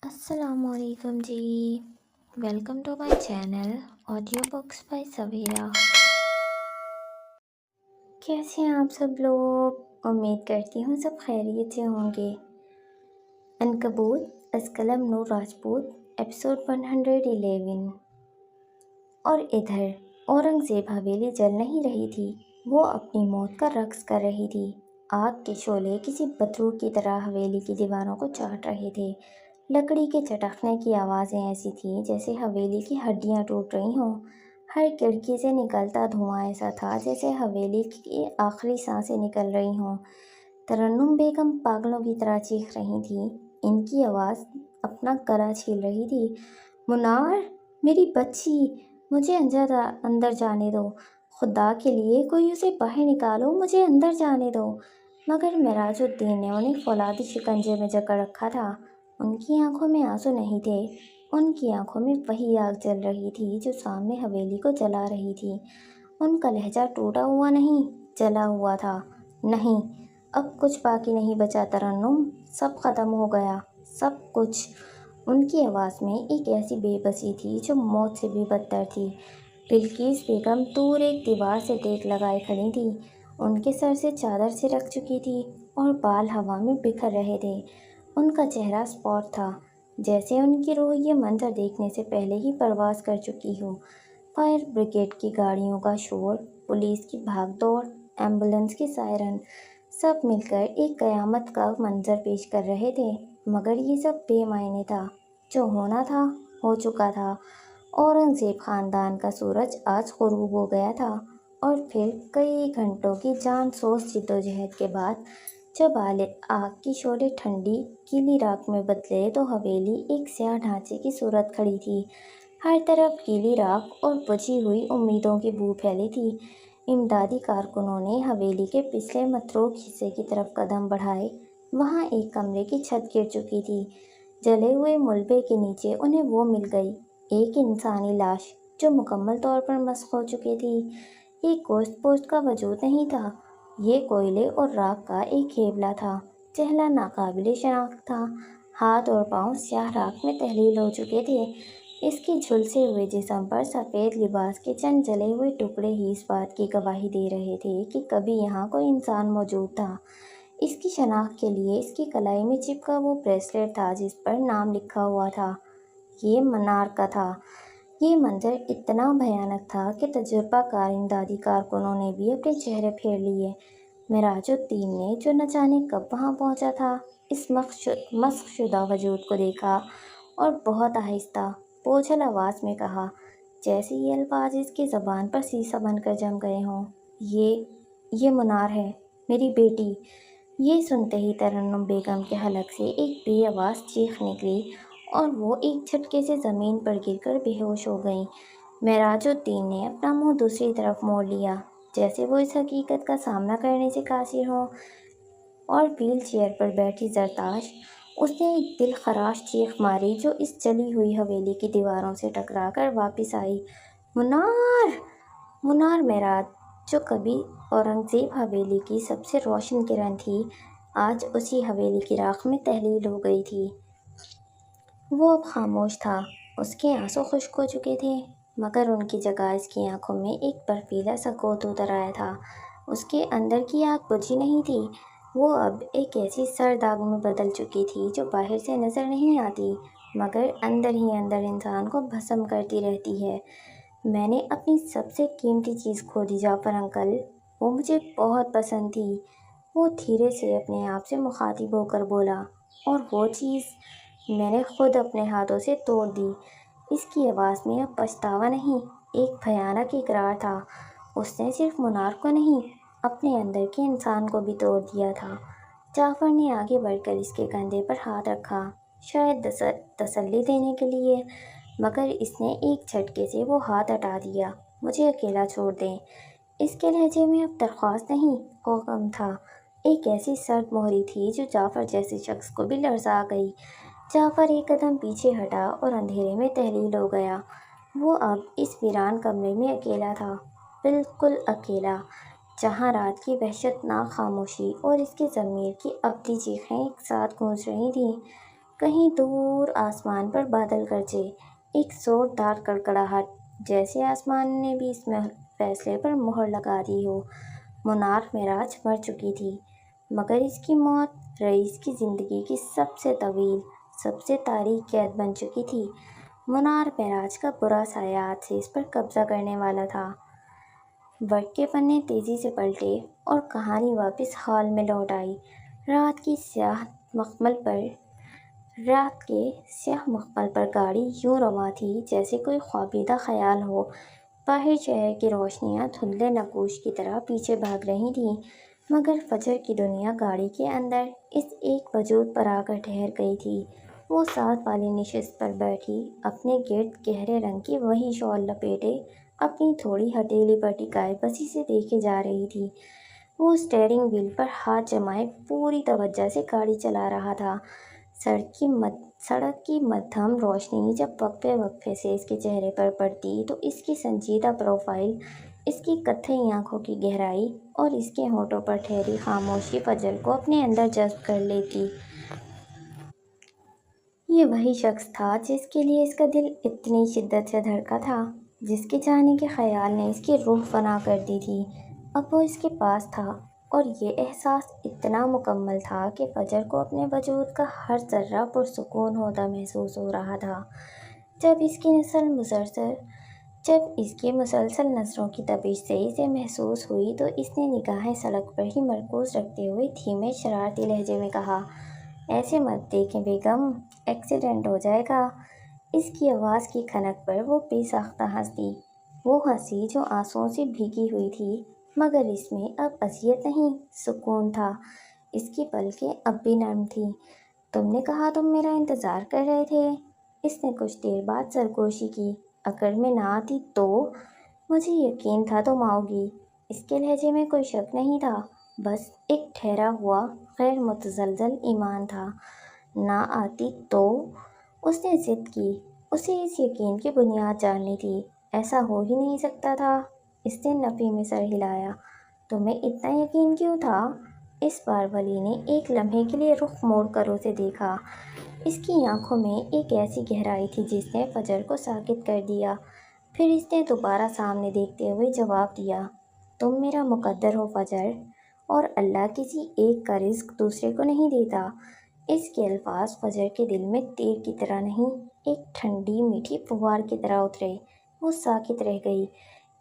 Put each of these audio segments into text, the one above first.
السلام علیکم جی، welcome to my channel audio books by Sawera. کیسے ہیں آپ سب لوگ؟ امید کرتی ہوں سب خیریت سے ہوں گے۔ عنکبوت از قلم نور راجپوت، ایپیسوڈ 111۔ اور ادھر اورنگزیب حویلی جل نہیں رہی تھی، وہ اپنی موت کا رقص کر رہی تھی۔ آگ کے شعلے کسی بدروح کی طرح حویلی کی دیواروں کو چاٹ رہے تھے۔ لکڑی کے چٹکنے کی آوازیں ایسی تھیں جیسے حویلی کی ہڈیاں ٹوٹ رہی ہوں۔ ہر کھڑکی سے نکلتا دھواں ایسا تھا جیسے حویلی کی آخری سانسیں نکل رہی ہوں۔ ترنم بیگم پاگلوں کی طرح چیخ رہی تھیں، ان کی آواز اپنا گلا چھیل رہی تھی۔ منار، میری بچی، مجھے اندر جانے دو، خدا کے لیے کوئی اسے باہر نکالو، مجھے اندر جانے دو۔ مگر معراج الدین نے انہیں فولادی شکنجے میں جکڑ رکھا تھا۔ ان کی آنکھوں میں آنسو نہیں تھے، ان کی آنکھوں میں وہی آگ جل رہی تھی جو سامنے حویلی کو جلا رہی تھی۔ ان کا لہجہ ٹوٹا ہوا نہیں، جلا ہوا تھا۔ نہیں، اب کچھ باقی نہیں بچا ترنم، سب ختم ہو گیا، سب کچھ۔ ان کی آواز میں ایک ایسی بے بسی تھی جو موت سے بھی بدتر تھی۔ بلقیس بیگم دور ایک دیوار سے ٹیک لگائے کھڑی تھی، ان کے سر سے چادر سرک چکی تھی اور بال ہوا میں بکھر رہے تھے۔ ان کا چہرہ اسپاٹ تھا، جیسے ان کی روح یہ منظر دیکھنے سے پہلے ہی پرواز کر چکی ہو۔ فائر بریگیڈ کی گاڑیوں کا شور، پولیس کی بھاگ دوڑ، ایمبولینس کی سائرن، سب مل کر ایک قیامت کا منظر پیش کر رہے تھے۔ مگر یہ سب بے معنی تھا، جو ہونا تھا ہو چکا تھا۔ اورنگزیب خاندان کا سورج آج غروب ہو گیا تھا، اور پھر کئی گھنٹوں کی جان سوز جدوجہد کے بعد جب آگ کی شعلے ٹھنڈی گیلی راکھ میں بدلے تو حویلی ایک سیاہ ڈھانچے کی صورت کھڑی تھی۔ ہر طرف گیلی راکھ اور بجھی ہوئی امیدوں کی بو پھیلی تھی۔ امدادی کارکنوں نے حویلی کے پچھلے متروک حصے کی طرف قدم بڑھائے۔ وہاں ایک کمرے کی چھت گر چکی تھی، جلے ہوئے ملبے کے نیچے انہیں وہ مل گئی، ایک انسانی لاش جو مکمل طور پر مسخ ہو چکی تھی۔ یہ گوشت پوشت کا وجود نہیں تھا، یہ کوئلے اور راکھ کا ایک ہیبلا تھا۔ چہرہ ناقابل شناخت تھا، ہاتھ اور پاؤں سیاہ راکھ میں تحلیل ہو چکے تھے۔ اس کے جھلسے ہوئے جسم پر سفید لباس کے چند جلے ہوئے ٹکڑے ہی اس بات کی گواہی دے رہے تھے کہ کبھی یہاں کوئی انسان موجود تھا۔ اس کی شناخت کے لیے اس کی کلائی میں چپکا وہ بریسلیٹ تھا جس پر نام لکھا ہوا تھا۔ یہ منار کا تھا۔ یہ منظر اتنا بھیانک تھا کہ تجربہ کار امدادی کارکنوں نے بھی اپنے چہرے پھیر لیے۔ معراج الدین نے، جو نہ جانے کب وہاں پہنچا تھا، اس مسخ شدہ وجود کو دیکھا اور بہت آہستہ، بوجھل آواز میں کہا، جیسے یہ الفاظ اس کی زبان پر سیسا بن کر جم گئے ہوں، یہ منار ہے، میری بیٹی۔ یہ سنتے ہی ترنم بیگم کے حلق سے ایک بے آواز چیخ نکلی اور وہ ایک جھٹکے سے زمین پر گر کر بے ہوش ہو گئیں۔ معراج الدین نے اپنا منہ دوسری طرف موڑ لیا، جیسے وہ اس حقیقت کا سامنا کرنے سے قاصر ہوں، اور ویل چیئر پر بیٹھی زرتاش، اس نے ایک دل خراش چیخ ماری جو اس جلی ہوئی حویلی کی دیواروں سے ٹکرا کر واپس آئی۔ منار! منار معراج، جو کبھی اورنگزیب حویلی کی سب سے روشن کرن تھی، آج اسی حویلی کی راکھ میں تحلیل ہو گئی تھی۔ وہ اب خاموش تھا، اس کے آنسو خشک ہو چکے تھے، مگر ان کی جگہ اس کی آنکھوں میں ایک برفیلا سکوت اتر آیا تھا۔ اس کے اندر کی آگ بجھی نہیں تھی، وہ اب ایک ایسی سرد آگ میں بدل چکی تھی جو باہر سے نظر نہیں آتی، مگر اندر ہی اندر انسان کو بھسم کرتی رہتی ہے۔ میں نے اپنی سب سے قیمتی چیز کھو دی جعفر انکل، وہ مجھے بہت پسند تھی، وہ دھیرے سے اپنے آپ سے مخاطب ہو کر بولا، اور وہ چیز میں نے خود اپنے ہاتھوں سے توڑ دی۔ اس کی آواز میں اب پچھتاوا نہیں، ایک بھیانک اقرار تھا۔ اس نے صرف منار کو نہیں، اپنے اندر کے انسان کو بھی توڑ دیا تھا۔ جعفر نے آگے بڑھ کر اس کے کندھے پر ہاتھ رکھا، شاید تسلی دینے کے لیے، مگر اس نے ایک جھٹکے سے وہ ہاتھ ہٹا دیا۔ مجھے اکیلا چھوڑ دیں۔ اس کے لہجے میں اب درخواست نہیں، حکم تھا۔ ایک ایسی سرد مہری تھی جو جعفر جیسے شخص کو بھی لرزا گئی۔ جعفر ایک قدم پیچھے ہٹا اور اندھیرے میں تحلیل ہو گیا۔ وہ اب اس ویران کمرے میں اکیلا تھا، بالکل اکیلا، جہاں رات کی وحشتناک خاموشی اور اس کے ضمیر کی ابدی چیخیں ایک ساتھ گونج رہی تھیں۔ کہیں دور آسمان پر بادل گرجے، ایک زوردار کڑکڑاہٹ، جیسے آسمان نے بھی اس فیصلے پر مہر لگا دی ہو۔ منار معراج مر چکی تھی، مگر اس کی موت رئیس کی زندگی کی سب سے طویل، سب سے تاریک قید بن چکی تھی۔ منار معراج کا برا سایہ آج سے اس پر قبضہ کرنے والا تھا۔ ورق کے پنے تیزی سے پلٹے اور کہانی واپس ہال میں لوٹ آئی۔ رات کے سیاہ مخمل پر گاڑی یوں رواں تھی جیسے کوئی خوابیدہ خیال ہو۔ باہر شہر کی روشنیاں دھندلے نقوش کی طرح پیچھے بھاگ رہی تھیں، مگر فجر کی دنیا گاڑی کے اندر اس ایک وجود پر آ کر ٹھہر گئی تھی۔ وہ ساتھ والی نشست پر بیٹھی، اپنے گرد گہرے رنگ کی وہی شال لپیٹے، اپنی تھوڑی ہتھیلی پر ٹکائے بسی سے دیکھے جا رہی تھی۔ وہ اسٹیئرنگ وہیل پر ہاتھ جمائے پوری توجہ سے گاڑی چلا رہا تھا۔ سڑک کی مدھم روشنی جب وقفے وقفے سے اس کے چہرے پر پڑتی تو اس کی سنجیدہ پروفائل، اس کی کتھئی آنکھوں کی گہرائی اور اس کے ہونٹوں پر ٹھہری خاموشی فجر کو اپنے اندر جذب کر لیتی۔ یہ وہی شخص تھا جس کے لیے اس کا دل اتنی شدت سے دھڑکا تھا، جس کے جانے کے خیال نے اس کی روح فنا کر دی تھی۔ اب وہ اس کے پاس تھا، اور یہ احساس اتنا مکمل تھا کہ فجر کو اپنے وجود کا ہر ذرہ پرسکون ہوتا محسوس ہو رہا تھا۔ جب اس کی مسلسل نظروں کی تپش سے اسے محسوس ہوئی تو اس نے نگاہیں سڑک پر ہی مرکوز رکھتے ہوئے دھیمے شرارتی لہجے میں کہا، ایسے مت دیکھیں بیگم، ایکسیڈنٹ ہو جائے گا۔ اس کی آواز کی کھنک پر وہ بے ساختہ ہنس دی، وہ ہنسی جو آنسوؤں سے بھیگی ہوئی تھی، مگر اس میں اب اذیت نہیں، سکون تھا۔ اس کی پلکیں اب بھی نرم تھیں۔ تم نے کہا تم میرا انتظار کر رہے تھے؟ اس نے کچھ دیر بعد سرگوشی کی۔ اگر میں نہ آتی تو؟ مجھے یقین تھا تم آؤ گی۔ اس کے لہجے میں کوئی شک نہیں تھا، بس ایک ٹھہرا ہوا غیر متزلزل ایمان تھا۔ نہ آتی تو؟ اس نے ضد کی۔ اسے اس یقین کی بنیاد جاننی تھی۔ ایسا ہو ہی نہیں سکتا تھا۔ اس نے نفی میں سر ہلایا۔ تمہیں اتنا یقین کیوں تھا؟ اس بار ولی نے ایک لمحے کے لیے رخ موڑ کر اسے دیکھا۔ اس کی آنکھوں میں ایک ایسی گہرائی تھی جس نے فجر کو ساکت کر دیا۔ پھر اس نے دوبارہ سامنے دیکھتے ہوئے جواب دیا، تم میرا مقدر ہو فجر، اور اللہ کسی ایک کا رزق دوسرے کو نہیں دیتا۔ اس کے الفاظ فجر کے دل میں تیر کی طرح نہیں، ایک ٹھنڈی میٹھی فوار کی طرح اترے۔ وہ ساکت رہ گئی۔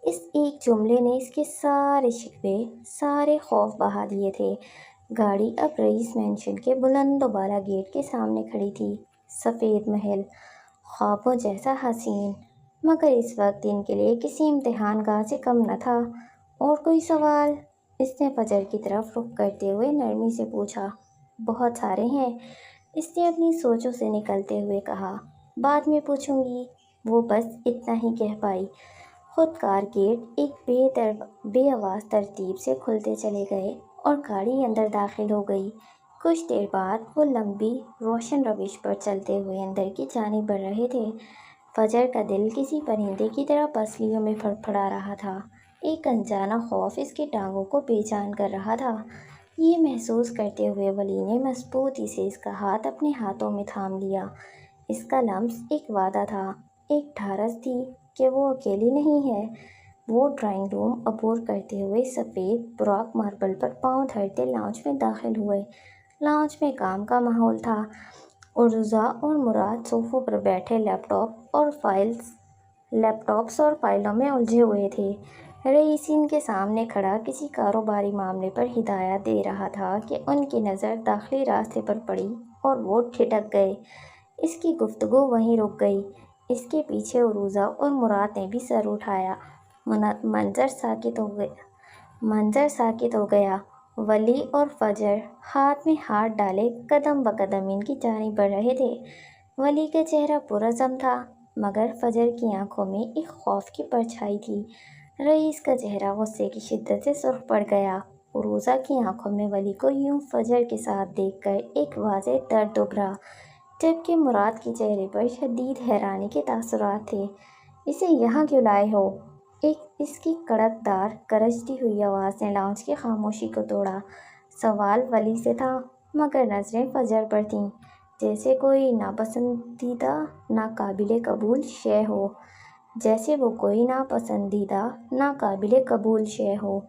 اس ایک جملے نے اس کے سارے شکوے، سارے خوف بہا دیے تھے۔ گاڑی اب رئیس مینشن کے بلند و بالا گیٹ کے سامنے کھڑی تھی۔ سفید محل، خوابوں جیسا حسین، مگر اس وقت ان کے لیے کسی امتحان گاہ سے کم نہ تھا۔ اور کوئی سوال؟ اس نے فجر کی طرف رخ کرتے ہوئے نرمی سے پوچھا۔ بہت سارے ہیں، اس نے اپنی سوچوں سے نکلتے ہوئے کہا۔ بعد میں پوچھوں گی۔ وہ بس اتنا ہی کہہ پائی۔ خود کار گیٹ ایک بے آواز ترتیب سے کھلتے چلے گئے اور گاڑی اندر داخل ہو گئی۔ کچھ دیر بعد وہ لمبی روشن روش پر چلتے ہوئے اندر کی جانب بڑھ رہے تھے۔ فجر کا دل کسی پرندے کی طرح پسلیوں میں پھڑپھڑا رہا تھا۔ ایک انجانا خوف اس کی ٹانگوں کو بے جان کر رہا تھا۔ یہ محسوس کرتے ہوئے ولی نے مضبوطی سے اس کا ہاتھ اپنے ہاتھوں میں تھام لیا۔ اس کا لمس ایک وعدہ تھا، ایک ڈھارس تھی کہ وہ اکیلی نہیں ہے۔ وہ ڈرائنگ روم عبور کرتے ہوئے سفید براق ماربل پر پاؤں دھرتے لاؤنج میں داخل ہوئے۔ لاؤنج میں کام کا ماحول تھا۔ عروضہ اور مراد صوفوں پر بیٹھے لیپ ٹاپس اور فائلوں میں الجھے ہوئے تھے۔ رئیس ان کے سامنے کھڑا کسی کاروباری معاملے پر ہدایات دے رہا تھا کہ ان کی نظر داخلی راستے پر پڑی اور وہ ٹھٹک گئے۔ اس کی گفتگو وہیں رک گئی۔ اس کے پیچھے عروضہ اور مراد نے بھی سر اٹھایا۔ منظر ساکت ہو گیا۔ ولی اور فجر ہاتھ میں ہاتھ ڈالے قدم بقدم ان کی جانب بڑھ رہے تھے۔ ولی کا چہرہ پرعزم تھا، مگر فجر کی آنکھوں میں ایک خوف کی پرچھائی تھی۔ رئیس کا چہرہ غصے کی شدت سے سرخ پڑ گیا۔ عروضہ کی آنکھوں میں ولی کو یوں فجر کے ساتھ دیکھ کر ایک واضح درد ابھرا، جبکہ مراد کے چہرے پر شدید حیرانی کے تاثرات تھے۔ اسے یہاں کیوں لائے ہو؟ اس کی کڑک دار گرجتی ہوئی آواز نے لاؤنج کی خاموشی کو توڑا۔ سوال ولی سے تھا، مگر نظریں فجر پر تھیں، جیسے کوئی ناپسندیدہ ناقابل قبول شے ہو، جیسے وہ کوئی ناپسندیدہ ناقابل قبول شے ہو۔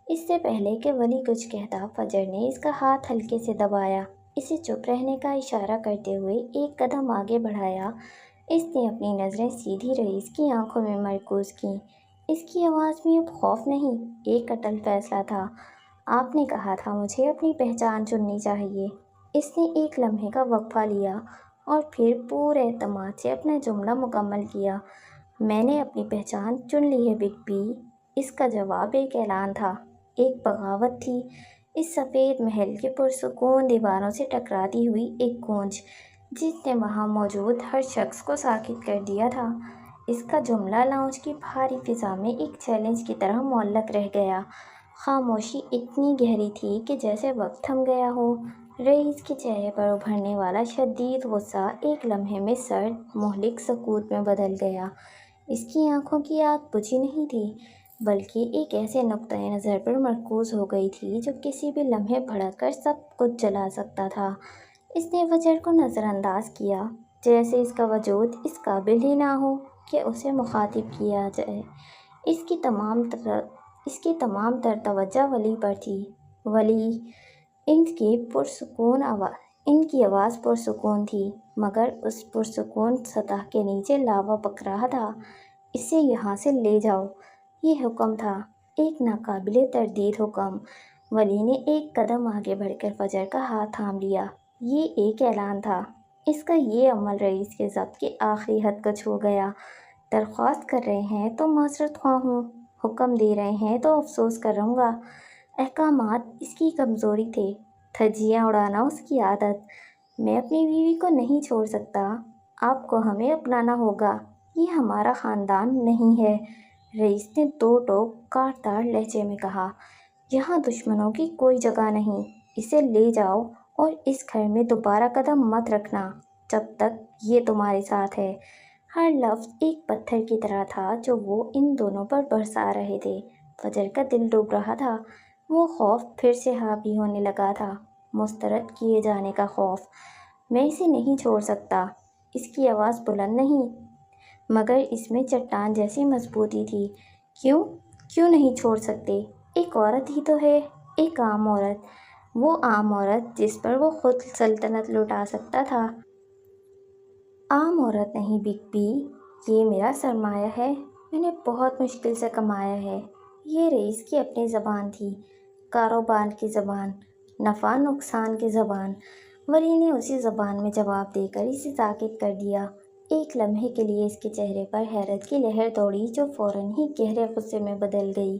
اس سے پہلے کہ ولی کچھ کہتا، فجر نے اس کا ہاتھ ہلکے سے دبایا، اسے چپ رہنے کا اشارہ کرتے ہوئے ایک قدم آگے بڑھایا۔ اس نے اپنی نظریں سیدھی رئیس کی آنکھوں میں مرکوز کیں۔ اس کی آواز میں اب خوف نہیں، ایک اٹل فیصلہ تھا۔ آپ نے کہا تھا مجھے اپنی پہچان چننی چاہیے۔ اس نے ایک لمحے کا وقفہ لیا اور پھر پورے اعتماد سے اپنا جملہ مکمل کیا۔ میں نے اپنی پہچان چن لی ہے بگ بی۔ اس کا جواب ایک اعلان تھا، ایک بغاوت تھی، اس سفید محل کے پرسکون دیواروں سے ٹکراتی ہوئی ایک گونج جس نے وہاں موجود ہر شخص کو ساکت کر دیا تھا۔ اس کا جملہ لاؤنج کی بھاری فضا میں ایک چیلنج کی طرح معلق رہ گیا۔ خاموشی اتنی گہری تھی کہ جیسے وقت تھم گیا ہو۔ رئیس کے چہرے پر ابھرنے والا شدید غصہ ایک لمحے میں سرد مہلک سکوت میں بدل گیا۔ اس کی آنکھوں کی آگ بجھی نہیں تھی، بلکہ ایک ایسے نقطۂ نظر پر مرکوز ہو گئی تھی جو کسی بھی لمحے بھڑک کر سب کچھ جلا سکتا تھا۔ اس نے فجر کو نظر انداز کیا، جیسے اس کا وجود اس قابل ہی نہ ہو کہ اسے مخاطب کیا جائے۔ اس کی تمام تر توجہ ولی پر تھی۔ ولی! ان کی آواز پرسکون تھی، مگر اس پرسکون سطح کے نیچے لاوا پک رہا تھا۔ اسے یہاں سے لے جاؤ، یہ حکم تھا، ایک ناقابل تردید حکم۔ ولی نے ایک قدم آگے بڑھ کر فجر کا ہاتھ تھام لیا۔ یہ ایک اعلان تھا، اس کا یہ عمل رئیس کے ضبط کی آخری حد کو چھو گیا۔ درخواست کر رہے ہیں تو معذرت خواہ ہوں، حکم دے رہے ہیں تو افسوس کروں گا۔ احکامات اس کی کمزوری تھے، دھجیاں اڑانا اس کی عادت۔ میں اپنی بیوی کو نہیں چھوڑ سکتا، آپ کو ہمیں اپنانا ہوگا، یہ ہمارا خاندان نہیں ہے۔ رئیس نے دو ٹوک کاٹدار لہجے میں کہا، یہاں دشمنوں کی کوئی جگہ نہیں، اسے لے جاؤ اور اس گھر میں دوبارہ قدم مت رکھنا جب تک یہ تمہارے ساتھ ہے۔ ہر لفظ ایک پتھر کی طرح تھا جو وہ ان دونوں پر برسا رہے تھے۔ فجر کا دل ڈوب رہا تھا، وہ خوف پھر سے حاوی ہونے لگا تھا، مسترد کیے جانے کا خوف۔ میں اسے نہیں چھوڑ سکتا۔ اس کی آواز بلند نہیں، مگر اس میں چٹان جیسی مضبوطی تھی۔ کیوں نہیں چھوڑ سکتے؟ ایک عورت ہی تو ہے، ایک عام عورت، وہ عام عورت جس پر وہ خود سلطنت لوٹا سکتا تھا۔ عام عورت نہیں بگ بی، یہ میرا سرمایہ ہے، میں نے بہت مشکل سے کمایا ہے۔ یہ رئیس کی اپنی زبان تھی، کاروبار کی زبان، نفع نقصان کی زبان۔ ولی نے اسی زبان میں جواب دے کر اسے ساکت کر دیا۔ ایک لمحے کے لیے اس کے چہرے پر حیرت کی لہر دوڑی جو فوراً ہی گہرے غصے میں بدل گئی۔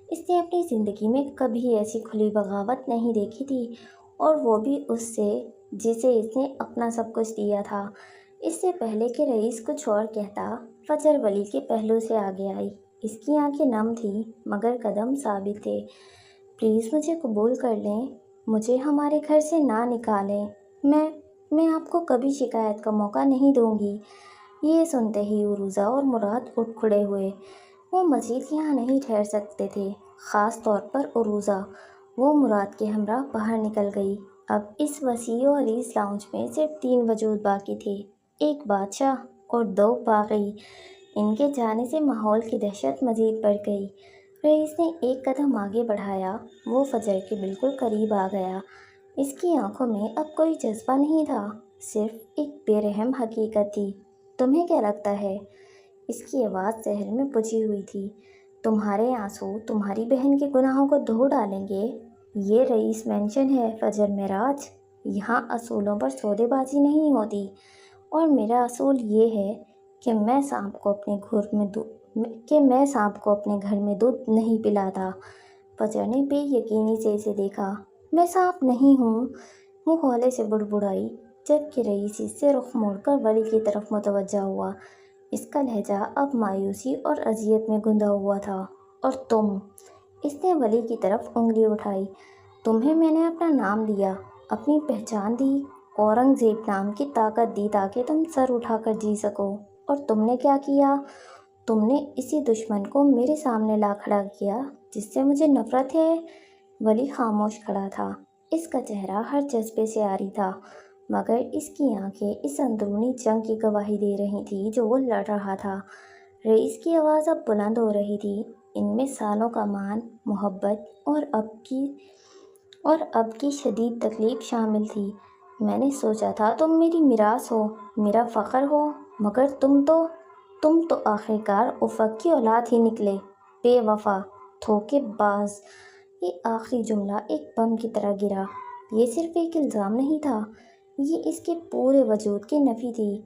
اس نے اپنی زندگی میں کبھی ایسی کھلی بغاوت نہیں دیکھی تھی، اور وہ بھی اس سے جسے اس نے اپنا سب کچھ دیا تھا۔ اس سے پہلے کہ رئیس کچھ اور کہتا، فجر ولی کے پہلو سے آگے آئی۔ اس کی آنکھیں نم تھیں، مگر قدم ثابت تھے۔ پلیز مجھے قبول کر لیں، مجھے ہمارے گھر سے نہ نکالیں، میں آپ کو کبھی شکایت کا موقع نہیں دوں گی۔ یہ سنتے ہی عروضہ اور مراد اٹھ کھڑے ہوئے۔ وہ مزید یہاں نہیں ٹھہر سکتے تھے، خاص طور پر عروضہ۔ وہ مراد کے ہمراہ باہر نکل گئی۔ اب اس وسیع و عریض لاؤنج میں صرف 3 وجود باقی تھے، ایک بادشاہ اور 2 باغی۔ ان کے جانے سے ماحول کی دہشت مزید بڑھ گئی۔ رئیس نے ایک قدم آگے بڑھایا، وہ فجر کے بالکل قریب آ گیا۔ اس کی آنکھوں میں اب کوئی جذبہ نہیں تھا، صرف ایک بے رحم حقیقت تھی۔ تمہیں کیا لگتا ہے؟ اس کی آواز زہر میں بجھی ہوئی تھی۔ تمہارے آنسو تمہاری بہن کے گناہوں کو دھو ڈالیں گے؟ یہ رئیس مینشن ہے فجر معراج، یہاں اصولوں پر سودے بازی نہیں ہوتی، اور میرا اصول یہ ہے کہ میں سانپ کو اپنے گھر میں دودھ نہیں پلاتا۔ فجر نے بے یقینی سے اسے دیکھا۔ میں سانپ نہیں ہوں، وہ ہولے سے بڑبڑائی، جبکہ رئیس اس سے رخ موڑ کر ولی کی طرف متوجہ ہوا۔ اس کا لہجہ اب مایوسی اور اذیت میں گندا ہوا تھا۔ اور تم؟ اس نے ولی کی طرف انگلی اٹھائی۔ تمہیں میں نے اپنا نام دیا، اپنی پہچان دی، اورنگزیب نام کی طاقت دی تاکہ تم سر اٹھا کر جی سکو، اور تم نے کیا کیا؟ تم نے اسی دشمن کو میرے سامنے لا کھڑا کیا جس سے مجھے نفرت ہے۔ ولی خاموش کھڑا تھا، اس کا چہرہ ہر جذبے سے عاری تھا، مگر اس کی آنکھیں اس اندرونی جنگ کی گواہی دے رہی تھیں جو وہ لڑ رہا تھا۔ رئیس کی آواز اب بلند ہو رہی تھی، ان میں سالوں کا مان، محبت اور اب کی شدید تکلیف شامل تھی۔ میں نے سوچا تھا تم میری میراث ہو، میرا فخر ہو، مگر تم تو آخرکار افق کی اولاد ہی نکلے، بے وفا، دھوکے باز۔ یہ آخری جملہ ایک بم کی طرح گرا۔ یہ صرف ایک الزام نہیں تھا، یہ اس کے پورے وجود کی نفی تھی۔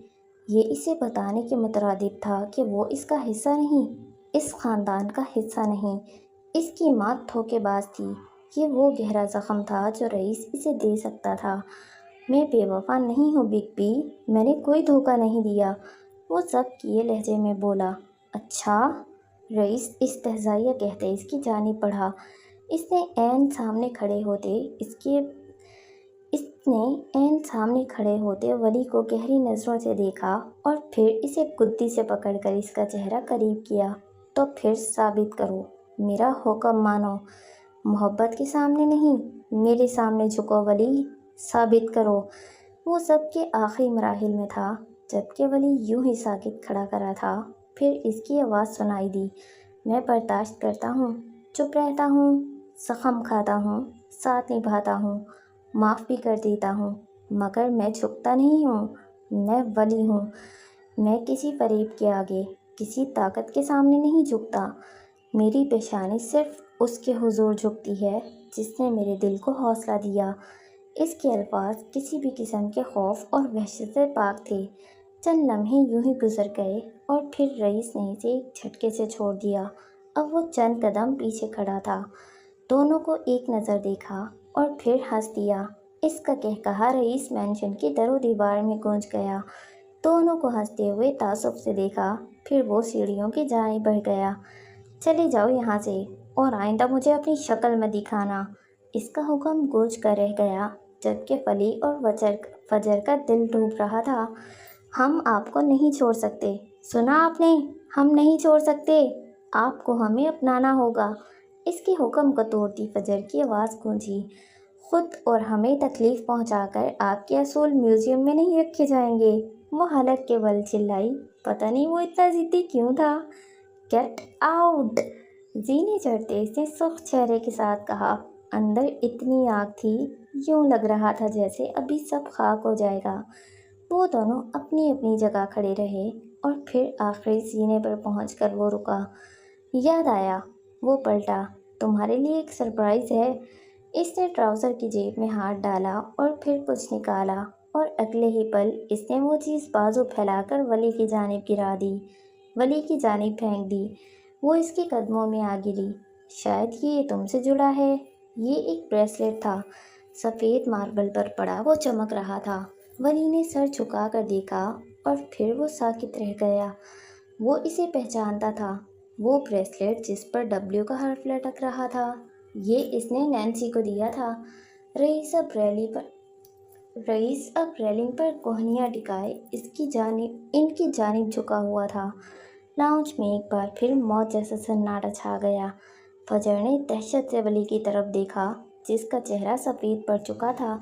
یہ اسے بتانے کے مترادف تھا کہ وہ اس کا حصہ نہیں، اس خاندان کا حصہ نہیں۔ اس کی ماں دھوکے باز تھی۔ یہ وہ گہرا زخم تھا جو رئیس اسے دے سکتا تھا۔ میں بے وفا نہیں ہوں بگ بی، میں نے کوئی دھوکہ نہیں دیا، وہ ضبط کیے لہجے میں بولا۔ اچھا؟ رئیس استہزائیہ کہتے اس کی جانب بڑھا۔ اس نے عین سامنے کھڑے ہوتے ولی کو گہری نظروں سے دیکھا اور پھر اسے گدی سے پکڑ کر اس کا چہرہ قریب کیا۔ تو پھر ثابت کرو، میرا حکم مانو، محبت کے سامنے نہیں، میرے سامنے جھکو ولی، ثابت کرو۔ وہ سب کے آخری مراحل میں تھا، جبکہ ولی یوں ہی ساکت کھڑا کرا تھا۔ پھر اس کی آواز سنائی دی، میں برداشت کرتا ہوں، چپ رہتا ہوں، زخم کھاتا ہوں، ساتھ نبھاتا ہوں، معاف بھی کر دیتا ہوں، مگر میں جھکتا نہیں ہوں۔ میں ولی ہوں، میں کسی فریب کے آگے، کسی طاقت کے سامنے نہیں جھکتا۔ میری پیشانی صرف اس کے حضور جھکتی ہے جس نے میرے دل کو حوصلہ دیا۔ اس کے الفاظ کسی بھی قسم کے خوف اور وحشت سے پاک تھے۔ چند لمحے یوں ہی گزر گئے اور پھر رئیس نے اسے ایک جھٹکے سے چھوڑ دیا۔ اب وہ چند قدم پیچھے کھڑا تھا، دونوں کو ایک نظر دیکھا اور پھر ہنس دیا۔ اس کا قہقہا رئیس مینشن کی در و دیوار میں گونج گیا۔ دونوں کو ہنستے ہوئے تعصب سے دیکھا، پھر وہ سیڑھیوں کی جانب بڑھ گیا۔ چلے جاؤ یہاں سے، اور آئندہ مجھے اپنی شکل میں دکھانا۔ اس کا حکم گونج کر رہ گیا، جبکہ فلی اور فجر کا دل ڈوب رہا تھا۔ ہم آپ کو نہیں چھوڑ سکتے، سنا آپ نے؟ ہم نہیں چھوڑ سکتے، آپ کو ہمیں اپنانا ہوگا۔ اس کے حکم کو توڑتی فجر کی آواز گونجی، خود اور ہمیں تکلیف پہنچا کر آپ کے اصول میوزیم میں نہیں رکھے جائیں گے۔ وہ حلق کے بل چلائی، پتہ نہیں وہ اتنا ضدی کیوں تھا۔ Get out! زینے چڑھتے اس نے سرخ چہرے کے ساتھ کہا۔ اندر اتنی آگ تھی، یوں لگ رہا تھا جیسے ابھی سب خاک ہو جائے گا۔ وہ دونوں اپنی اپنی جگہ کھڑے رہے اور پھر آخری زینے پر پہنچ کر وہ رکا۔ یاد آیا، وہ پلٹا، تمہارے لیے ایک سرپرائز ہے۔ اس نے ٹراؤزر کی جیب میں ہاتھ ڈالا اور پھر کچھ نکالا، اور اگلے ہی پل اس نے وہ چیز بازو پھیلا کر ولی کی جانب گرا دی، ولی کی جانب پھینک دی۔ وہ اس کے قدموں میں آ گری۔ شاید یہ تم سے جڑا ہے۔ یہ ایک بریسلیٹ تھا، سفید ماربل پر پڑا، وہ چمک رہا تھا۔ ولی نے سر جھکا کر دیکھا اور پھر وہ ساکت رہ گیا۔ وہ اسے پہچانتا تھا، وہ بریسلیٹ جس پر W کا حرف لٹک رہا تھا۔ یہ اس نے نینسی کو دیا تھا۔ رئیس اب ریلنگ پر کوہنیاں ٹکائے ان کی جانب جھکا ہوا تھا۔ لاؤنج میں ایک بار پھر موت جیسا سناٹا چھا گیا۔ فجر نے دہشت سے ولی کی طرف دیکھا، جس کا چہرہ سفید پڑ چکا تھا۔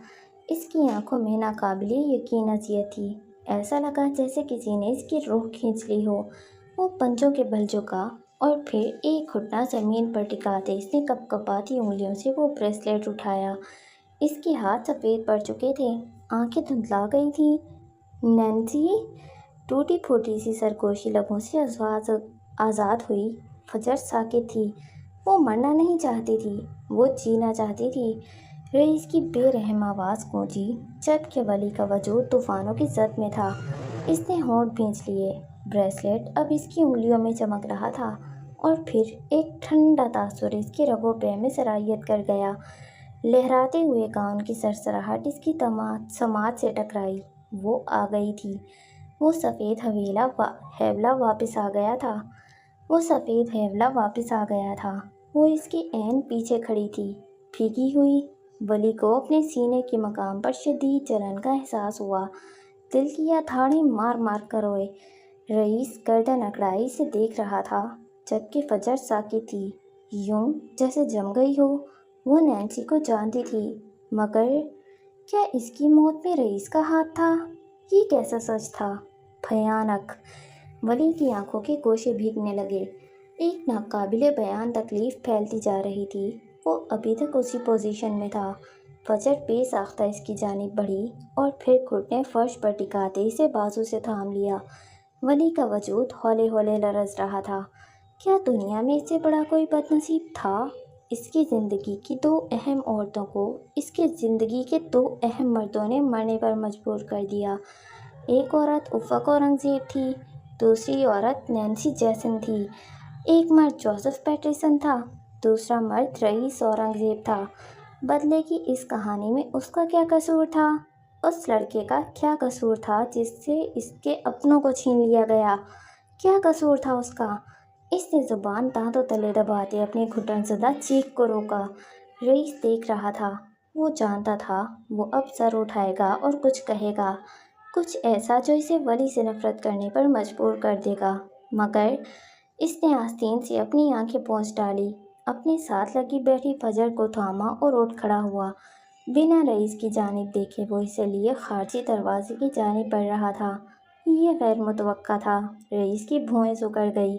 اس کی آنکھوں میں ناقابل یقین اذیت تھی، ایسا لگا جیسے کسی نے اس کی روح کھینچ لی ہو۔ وہ پنجوں کے بل جھکا اور پھر ایک گھٹنا زمین پر ٹکاتے اس نے کپکپاتی انگلیوں سے وہ بریسلیٹ اٹھایا۔ اس کے ہاتھ سفید پڑ چکے تھے، آنکھیں دھندلا گئی تھیں۔ نینسی! ٹوٹی پھوٹی سی سرگوشی لبوں سے آزاد ہوئی۔ فجر ساکت تھی، وہ مرنا نہیں چاہتی تھی، وہ جینا چاہتی تھی۔ رئیس کی بے رحم آواز گونجی، جبکہ ولی کا وجود طوفانوں کی زد میں تھا۔ اس نے ہونٹ بھینچ لیے، بریسلیٹ اب اس کی انگلیوں میں چمک رہا تھا، اور پھر ایک ٹھنڈا تاثر اس کے رگ و پے میں سرایت کر گیا۔ لہراتے ہوئے گاؤن کی سرسراہٹ اس کی سماعت سے ٹکرائی۔ وہ آ گئی تھی، وہ سفید حیولہ واپس آ گیا تھا۔ وہ اس کے عین پیچھے کھڑی تھی، بھیگی ہوئی۔ ولی کو اپنے سینے کے مقام پر شدید جلن کا احساس ہوا، دل کی ہتھوڑے مار مار کر روئے۔ رئیس گردن اکڑائے اسے دیکھ رہا تھا، جبکہ فجر ساکت تھی، یوں جیسے جم گئی ہو۔ وہ نینسی کو جانتی تھی، مگر کیا اس کی موت میں رئیس کا ہاتھ تھا؟ یہ کیسا سچ تھا؟ بھیانک! ولی کی آنکھوں کے گوشے بھیگنے لگے۔ ایک ناقابل بیان تکلیف پھیلتی جا رہی تھی۔ وہ ابھی تک اسی پوزیشن میں تھا۔ فجر بے ساختہ اس کی جانب بڑھی اور پھر گھٹنے فرش پر ٹکاتے اسے بازو سے تھام لیا۔ ولی کا وجود ہولے ہولے لرز رہا تھا۔ کیا دنیا میں اس سے بڑا کوئی بد نصیب تھا؟ اس کی زندگی کی دو اہم عورتوں کو اس کے زندگی کے دو اہم مردوں نے مرنے پر مجبور کر دیا۔ ایک عورت افق اورنگزیب تھی، دوسری عورت نینسی جیسن تھی۔ ایک مرد جوزف پیٹرسن تھا، دوسرا مرد رئیس اورنگزیب تھا۔ بدلے کی اس کہانی میں اس کا کیا قصور تھا؟ اس لڑکے کا کیا قصور تھا جس سے اس کے اپنوں کو چھین لیا گیا؟ کیا قصور تھا اس کا؟ اس نے زبان دانتوں تلے دباتے اپنے گھٹن زدہ چیخ کو روکا۔ رئیس دیکھ رہا تھا۔ وہ جانتا تھا وہ اب سر اٹھائے گا اور کچھ کہے گا، کچھ ایسا جو اسے ولی سے نفرت کرنے پر مجبور کر دے گا، مگر اس نے آستین سے اپنی آنکھیں پوچھ ڈالی، اپنے ساتھ لگی بیٹھی فجر کو تھاما اور اٹھ کھڑا ہوا۔ بنا رئیس کی جانب دیکھے وہ اسے لیے خارجی دروازے کی جانب بڑھ رہا تھا۔ یہ غیر متوقع تھا۔ رئیس کی بھویں سکڑ گئی۔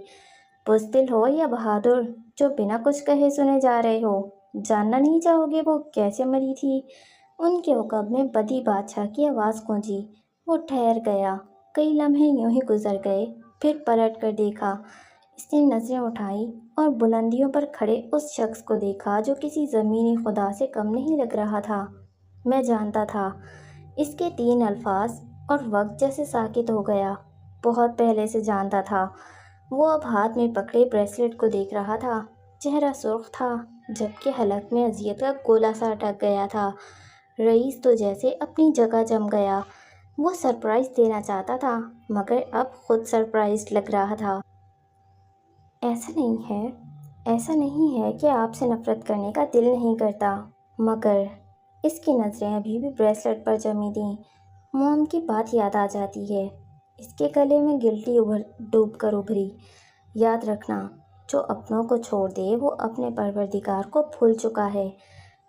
بزدل ہو یا بہادر، جو بنا کچھ کہے سنے جا رہے ہو؟ جاننا نہیں چاہو گے وہ کیسے مری تھی؟ ان کے عقب میں بدی بادشاہ کی آواز گونجی۔ وہ ٹھہر گیا۔ کئی لمحے یوں ہی گزر گئے، پھر پلٹ کر دیکھا۔ اس نے نظریں اٹھائیں اور بلندیوں پر کھڑے اس شخص کو دیکھا جو کسی زمینی خدا سے کم نہیں لگ رہا تھا۔ میں جانتا تھا۔ اس کے تین الفاظ اور وقت جیسے ساکت ہو گیا۔ بہت پہلے سے جانتا تھا۔ وہ اب ہاتھ میں پکڑے بریسلٹ کو دیکھ رہا تھا۔ چہرہ سرخ تھا، جبکہ حلق میں اذیت کا گولا سا اٹک گیا تھا۔ رئیس تو جیسے اپنی جگہ جم گیا۔ وہ سرپرائز دینا چاہتا تھا، مگر اب خود سرپرائزڈ لگ رہا تھا۔ ایسا نہیں ہے کہ آپ سے نفرت کرنے کا دل نہیں کرتا، مگر اس کی نظریں ابھی بھی بریسلٹ پر جمی تھیں۔ موم کی بات یاد آ جاتی ہے۔ اس کے گلے میں گلٹی ڈوب کر ابھری۔ یاد رکھنا، جو اپنوں کو چھوڑ دے وہ اپنے پروردگار کو بھول چکا ہے۔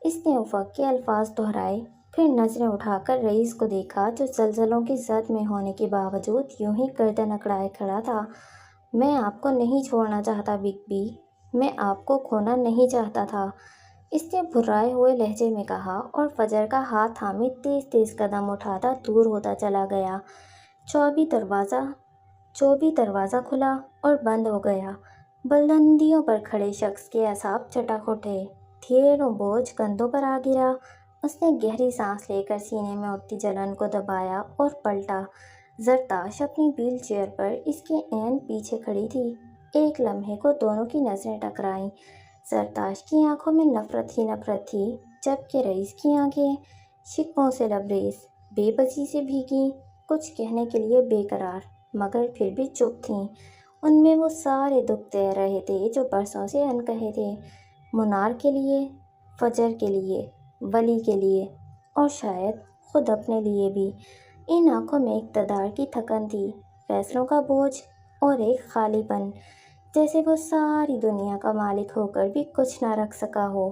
اس نے افق کے الفاظ دہرائے، پھر نظریں اٹھا کر رئیس کو دیکھا جو زلزلوں کی زد میں ہونے کے باوجود یوں ہی گردن اکڑائے کھڑا تھا۔ میں آپ کو نہیں چھوڑنا چاہتا بگ بی، میں آپ کو کھونا نہیں چاہتا تھا، اس نے بھرائے ہوئے لہجے میں کہا اور فجر کا ہاتھ تھامے تیز تیز قدم اٹھاتا دور ہوتا چلا گیا۔ چوبی دروازہ کھلا اور بند ہو گیا۔ بلندیوں پر کھڑے شخص کے اعصاب چٹک اٹھے۔ ڈھیروں بوجھ کندھوں پر آ گرا۔ اس نے گہری سانس لے کر سینے میں اٹھتی جلن کو دبایا اور پلٹا۔ زرتاش اپنی ویل چیئر پر اس کے عین پیچھے کھڑی تھی۔ ایک لمحے کو دونوں کی نظریں ٹکرائیں۔ زرتاش کی آنکھوں میں نفرت ہی نفرت تھی، جبکہ رئیس کی آنکھیں شکووں سے لبریز، بے بسی سے بھیگی، کچھ کہنے کے لیے بے قرار، مگر پھر بھی چپ تھیں۔ ان میں وہ سارے دکھ تیر رہے تھے جو برسوں سے انکہے تھے، منار کے لیے، فجر کے لیے، ولی کے لیے، اور شاید خود اپنے لیے بھی۔ ان آنکھوں میں اقتدار کی تھکن تھی، فیصلوں کا بوجھ، اور ایک خالی پن، جیسے وہ ساری دنیا کا مالک ہو کر بھی کچھ نہ رکھ سکا ہو۔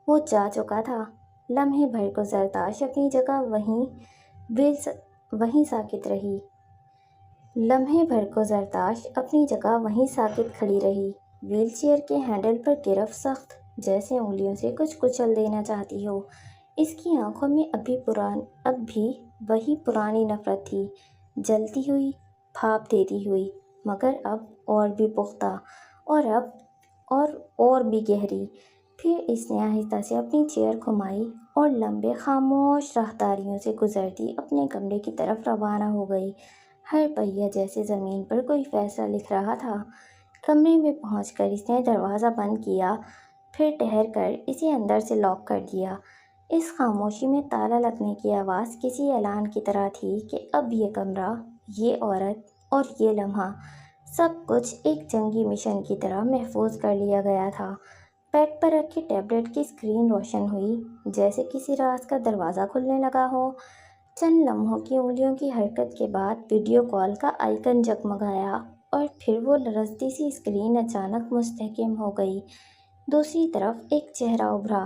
وہ جا چکا تھا۔ لمحے بھر کو زرتاش اپنی جگہ وہیں ساکت کھڑی رہی، ویل چیئر کے ہینڈل پر گرفت سخت، جیسے انگلیوں سے کچھ کچل دینا چاہتی ہو۔ اس کی آنکھوں میں اب بھی وہی پرانی نفرت تھی، جلتی ہوئی، بھاپ دیتی ہوئی، مگر اب اور بھی پختہ، اور بھی گہری۔ پھر اس نے آہستہ سے اپنی چیئر گھمائی اور لمبے خاموش راہداریوں سے گزرتی اپنے کمرے کی طرف روانہ ہو گئی۔ ہر پہیہ جیسے زمین پر کوئی فیصلہ لکھ رہا تھا۔ کمرے میں پہنچ کر اس نے دروازہ بند کیا، پھر ٹھہر کر اسے اندر سے لاک کر دیا۔ اس خاموشی میں تالا لگنے کی آواز کسی اعلان کی طرح تھی کہ اب یہ کمرہ، یہ عورت اور یہ لمحہ، سب کچھ ایک جنگی مشن کی طرح محفوظ کر لیا گیا تھا۔ بیڈ پر رکھی ٹیبلٹ کی اسکرین روشن ہوئی، جیسے کسی راز کا دروازہ کھلنے لگا ہو۔ چند لمحوں کی انگلیوں کی حرکت کے بعد ویڈیو کال کا آئیکن جگمگایا اور پھر وہ لرزتی سی اسکرین اچانک مستحکم ہو گئی۔ دوسری طرف ایک چہرہ ابھرا،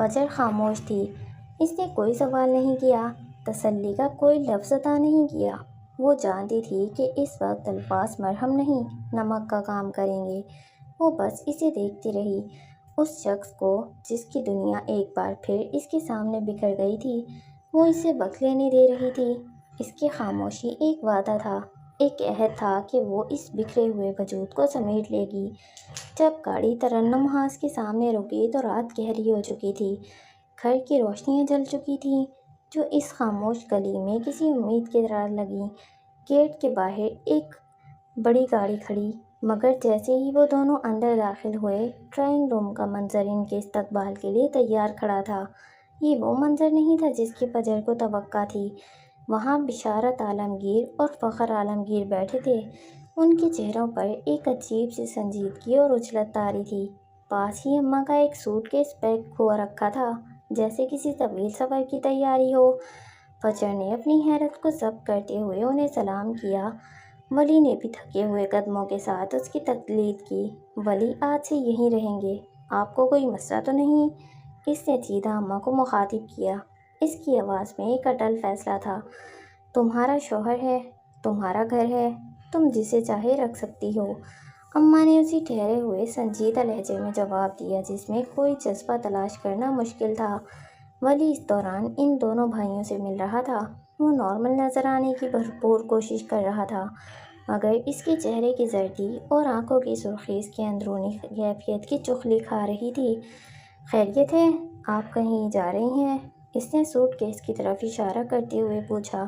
فجر خاموش تھی۔ اس نے کوئی سوال نہیں کیا، تسلی کا کوئی لفظ ادا نہیں کیا۔ وہ جانتی تھی کہ اس وقت الفاظ مرہم نہیں، نمک کا کام کریں گے۔ وہ بس اسے دیکھتی رہی، اس شخص کو جس کی دنیا ایک بار پھر اس کے سامنے بکھر گئی تھی۔ وہ اسے وقت لینے دے رہی تھی۔ اس کی خاموشی ایک وعدہ تھا، ایک عہد تھا کہ وہ اس بکھرے ہوئے وجود کو سمیٹ لے گی۔ جب گاڑی ترنم ہاؤس کے سامنے رکی تو رات گہری ہو چکی تھی۔ گھر کی روشنیاں جل چکی تھیں جو اس خاموش گلی میں کسی امید کی طرح لگیں۔ گیٹ کے باہر ایک بڑی گاڑی کھڑی، مگر جیسے ہی وہ دونوں اندر داخل ہوئے، ڈرائنگ روم کا منظر ان کے استقبال کے لیے تیار کھڑا تھا۔ یہ وہ منظر نہیں تھا جس کی فجر کو توقع تھی۔ وہاں بشارت عالمگیر اور فخر عالمگیر بیٹھے تھے۔ ان کے چہروں پر ایک عجیب سی سنجیدگی اور اجلت طاری تھی۔ پاس ہی اماں کا ایک سوٹ کیس پیک ہوا رکھا تھا، جیسے کسی طویل سفر کی تیاری ہو۔ فجر نے اپنی حیرت کو ضبط کرتے ہوئے انہیں سلام کیا۔ ولی نے بھی تھکے ہوئے قدموں کے ساتھ اس کی تقلید کی۔ ولی آج سے یہیں رہیں گے، آپ کو کوئی مسئلہ تو نہیں؟ اس نے سیدھا اماں کو مخاطب کیا۔ اس کی آواز میں ایک اٹل فیصلہ تھا۔ تمہارا شوہر ہے، تمہارا گھر ہے، تم جسے چاہے رکھ سکتی ہو۔ اماں نے اسی ٹھہرے ہوئے سنجیدہ لہجے میں جواب دیا جس میں کوئی جذبہ تلاش کرنا مشکل تھا۔ ولی اس دوران ان دونوں بھائیوں سے مل رہا تھا۔ وہ نارمل نظر آنے کی بھرپور کوشش کر رہا تھا، مگر اس کے چہرے کی زردی اور آنکھوں کی سرخی اس کی اندرونی کیفیت کی چغلی کھا رہی تھی۔ خیریت ہے؟ آپ کہیں جا رہی ہیں؟ اس نے سوٹ کیس کی طرف اشارہ کرتے ہوئے پوچھا۔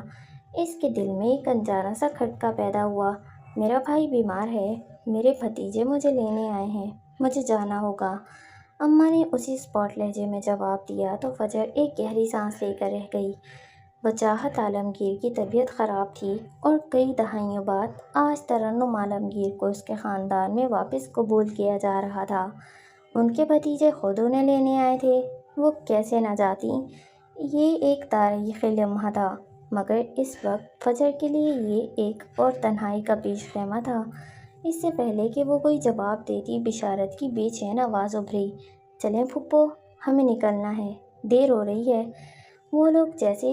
اس کے دل میں ایک انجانا سا کھٹکا پیدا ہوا۔ میرا بھائی بیمار ہے، میرے بھتیجے مجھے لینے آئے ہیں، مجھے جانا ہوگا۔ اماں نے اسی اسپاٹ لہجے میں جواب دیا تو فجر ایک گہری سانس لے کر رہ گئی۔ وجاہت عالمگیر کی طبیعت خراب تھی اور کئی دہائیوں بعد آج ترنم عالمگیر کو اس کے خاندان میں واپس قبول کیا جا رہا تھا۔ ان کے بھتیجے خود انہیں لینے آئے تھے، وہ کیسے نہ جاتی؟ یہ ایک تاریخی لمحہ تھا، مگر اس وقت فجر کے لیے یہ ایک اور تنہائی کا پیش خیمہ تھا۔ اس سے پہلے کہ وہ کوئی جواب دیتی، بشارت کی بے چین آواز ابھری۔ چلیں پھپھو، ہمیں نکلنا ہے، دیر ہو رہی ہے۔ وہ لوگ جیسے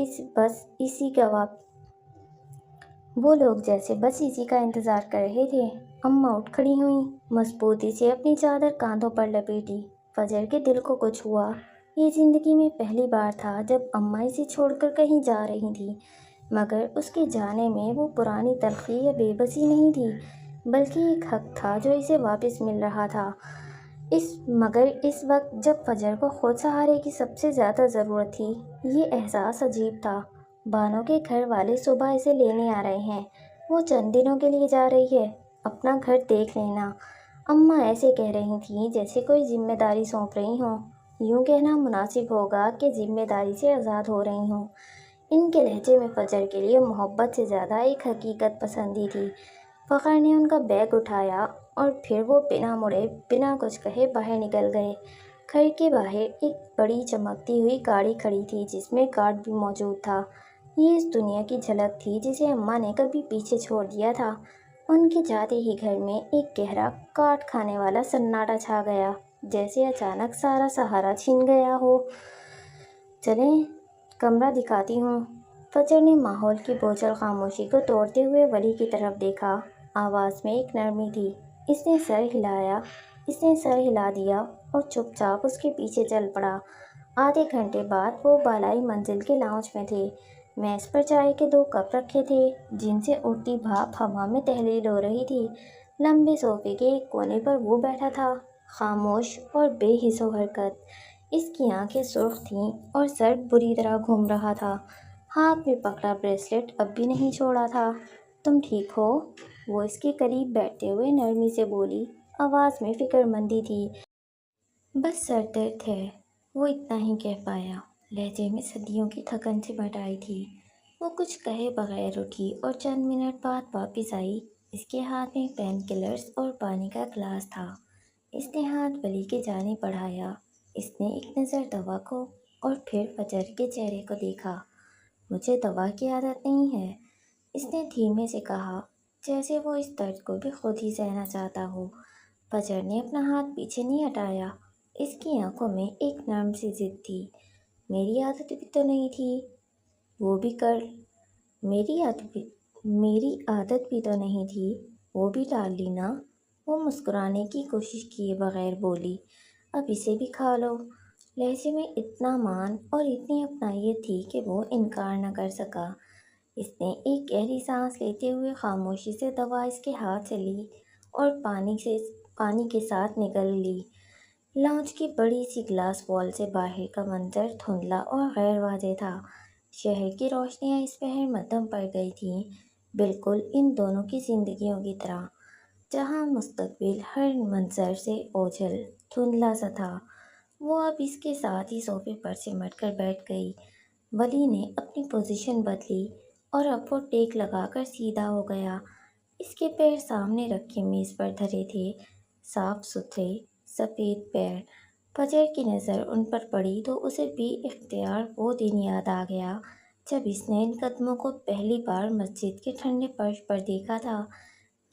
بس اسی کا انتظار کر رہے تھے۔ اماں اٹھ کھڑی ہوئیں، مضبوطی سے اپنی چادر کاندھوں پر لپیٹی۔ فجر کے دل کو کچھ ہوا۔ یہ زندگی میں پہلی بار تھا جب اماں اسے چھوڑ کر کہیں جا رہی تھیں، مگر اس کے جانے میں وہ پرانی تلخی یا بے بسی نہیں تھی، بلکہ ایک حق تھا جو اسے واپس مل رہا تھا۔ مگر اس وقت جب فجر کو خود سہارے کی سب سے زیادہ ضرورت تھی، یہ احساس عجیب تھا۔ بانو کے گھر والے صبح اسے لینے آ رہے ہیں، وہ چند دنوں کے لیے جا رہی ہے، اپنا گھر دیکھ لینا۔ اماں ایسے کہہ رہی تھیں جیسے کوئی ذمہ داری سونپ رہی ہوں۔ یوں کہنا مناسب ہوگا کہ ذمہ داری سے آزاد ہو رہی ہوں۔ ان کے لہجے میں فجر کے لیے محبت سے زیادہ ایک حقیقت پسندی تھی۔ فخر نے ان کا بیگ اٹھایا اور پھر وہ بنا مڑے، بنا کچھ کہے باہر نکل گئے۔ گھر کے باہر ایک بڑی چمکتی ہوئی گاڑی کھڑی تھی جس میں گارڈ بھی موجود تھا۔ یہ اس دنیا کی جھلک تھی جسے اماں نے کبھی پیچھے چھوڑ دیا تھا۔ ان کے جاتے ہی گھر میں ایک گہرا، کاٹ کھانے والا سناٹا چھا گیا، جیسے اچانک سارا سہارا چھن گیا ہو۔ چلیں، کمرہ دکھاتی ہوں۔ فجر نے ماحول کی بوجھل خاموشی کو توڑتے ہوئے ولی کی طرف دیکھا۔ آواز میں ایک نرمی تھی۔ اس نے سر ہلا دیا اور چپ چاپ اس کے پیچھے چل پڑا۔ آدھے گھنٹے بعد وہ بالائی منزل کے لاؤنج میں تھے۔ میز پر چائے کے 2 کپ رکھے تھے جن سے اڑتی بھاپ ہوا میں تحلیل ہو رہی تھی۔ لمبے صوفے کے ایک کونے پر وہ بیٹھا تھا، خاموش اور بے حس و حرکت۔ اس کی آنکھیں سرخ تھیں اور سر بری طرح گھوم رہا تھا۔ ہاتھ میں پکڑا بریسلٹ اب بھی نہیں چھوڑا تھا۔ تم ٹھیک ہو؟ وہ اس کے قریب بیٹھتے ہوئے نرمی سے بولی، آواز میں فکر مندی تھی۔ بس سر درد ہے، وہ اتنا ہی کہہ پایا۔ لہجے میں صدیوں کی تھکن سمٹ آئی تھی۔ وہ کچھ کہے بغیر اٹھی اور چند منٹ بعد واپس آئی۔ اس کے ہاتھ میں پین کلرز اور پانی کا گلاس تھا۔ اس نے ہاتھ ولی کی جانب بڑھایا۔ اس نے ایک نظر دوا کو اور پھر فجر کے چہرے کو دیکھا۔ مجھے دوا کی عادت نہیں ہے، اس نے دھیمے سے کہا، جیسے وہ اس درد کو بھی خود ہی سہنا چاہتا ہو۔ فجر نے اپنا ہاتھ پیچھے نہیں ہٹایا۔ اس کی آنکھوں میں ایک نرم سی ضد تھی۔ میری عادت بھی تو نہیں تھی وہ بھی کر میری عادت بھی تو نہیں تھی وہ بھی ڈال لی نا۔ وہ مسکرانے کی کوشش کیے بغیر بولی، اب اسے بھی کھا لو۔ لہجے میں اتنا مان اور اتنی اپنائیت تھی کہ وہ انکار نہ کر سکا۔ اس نے ایک گہری سانس لیتے ہوئے خاموشی سے دوا اس کے ہاتھ سے لی اور پانی کے ساتھ نگل لی۔ لاؤنج کی بڑی سی گلاس وال سے باہر کا منظر دھندلا اور غیر واضح تھا۔ شہر کی روشنیاں اس پہر مدھم پڑ گئی تھیں، بالکل ان دونوں کی زندگیوں کی طرح، جہاں مستقبل ہر منظر سے اوجھل دھندلا سا تھا۔ وہ اب اس کے ساتھ ہی صوفے پر سمٹ کر بیٹھ گئی۔ ولی نے اپنی پوزیشن بدلی اور اب وہ ٹیک لگا کر سیدھا ہو گیا۔ اس کے پیر سامنے رکھے میز پر دھرے تھے، صاف ستھرے سفید پیر۔ فجر کی نظر ان پر پڑی تو اسے بھی اختیار وہ دن یاد آ گیا جب اس نے ان قدموں کو پہلی بار مسجد کے ٹھنڈے فرش پر دیکھا تھا،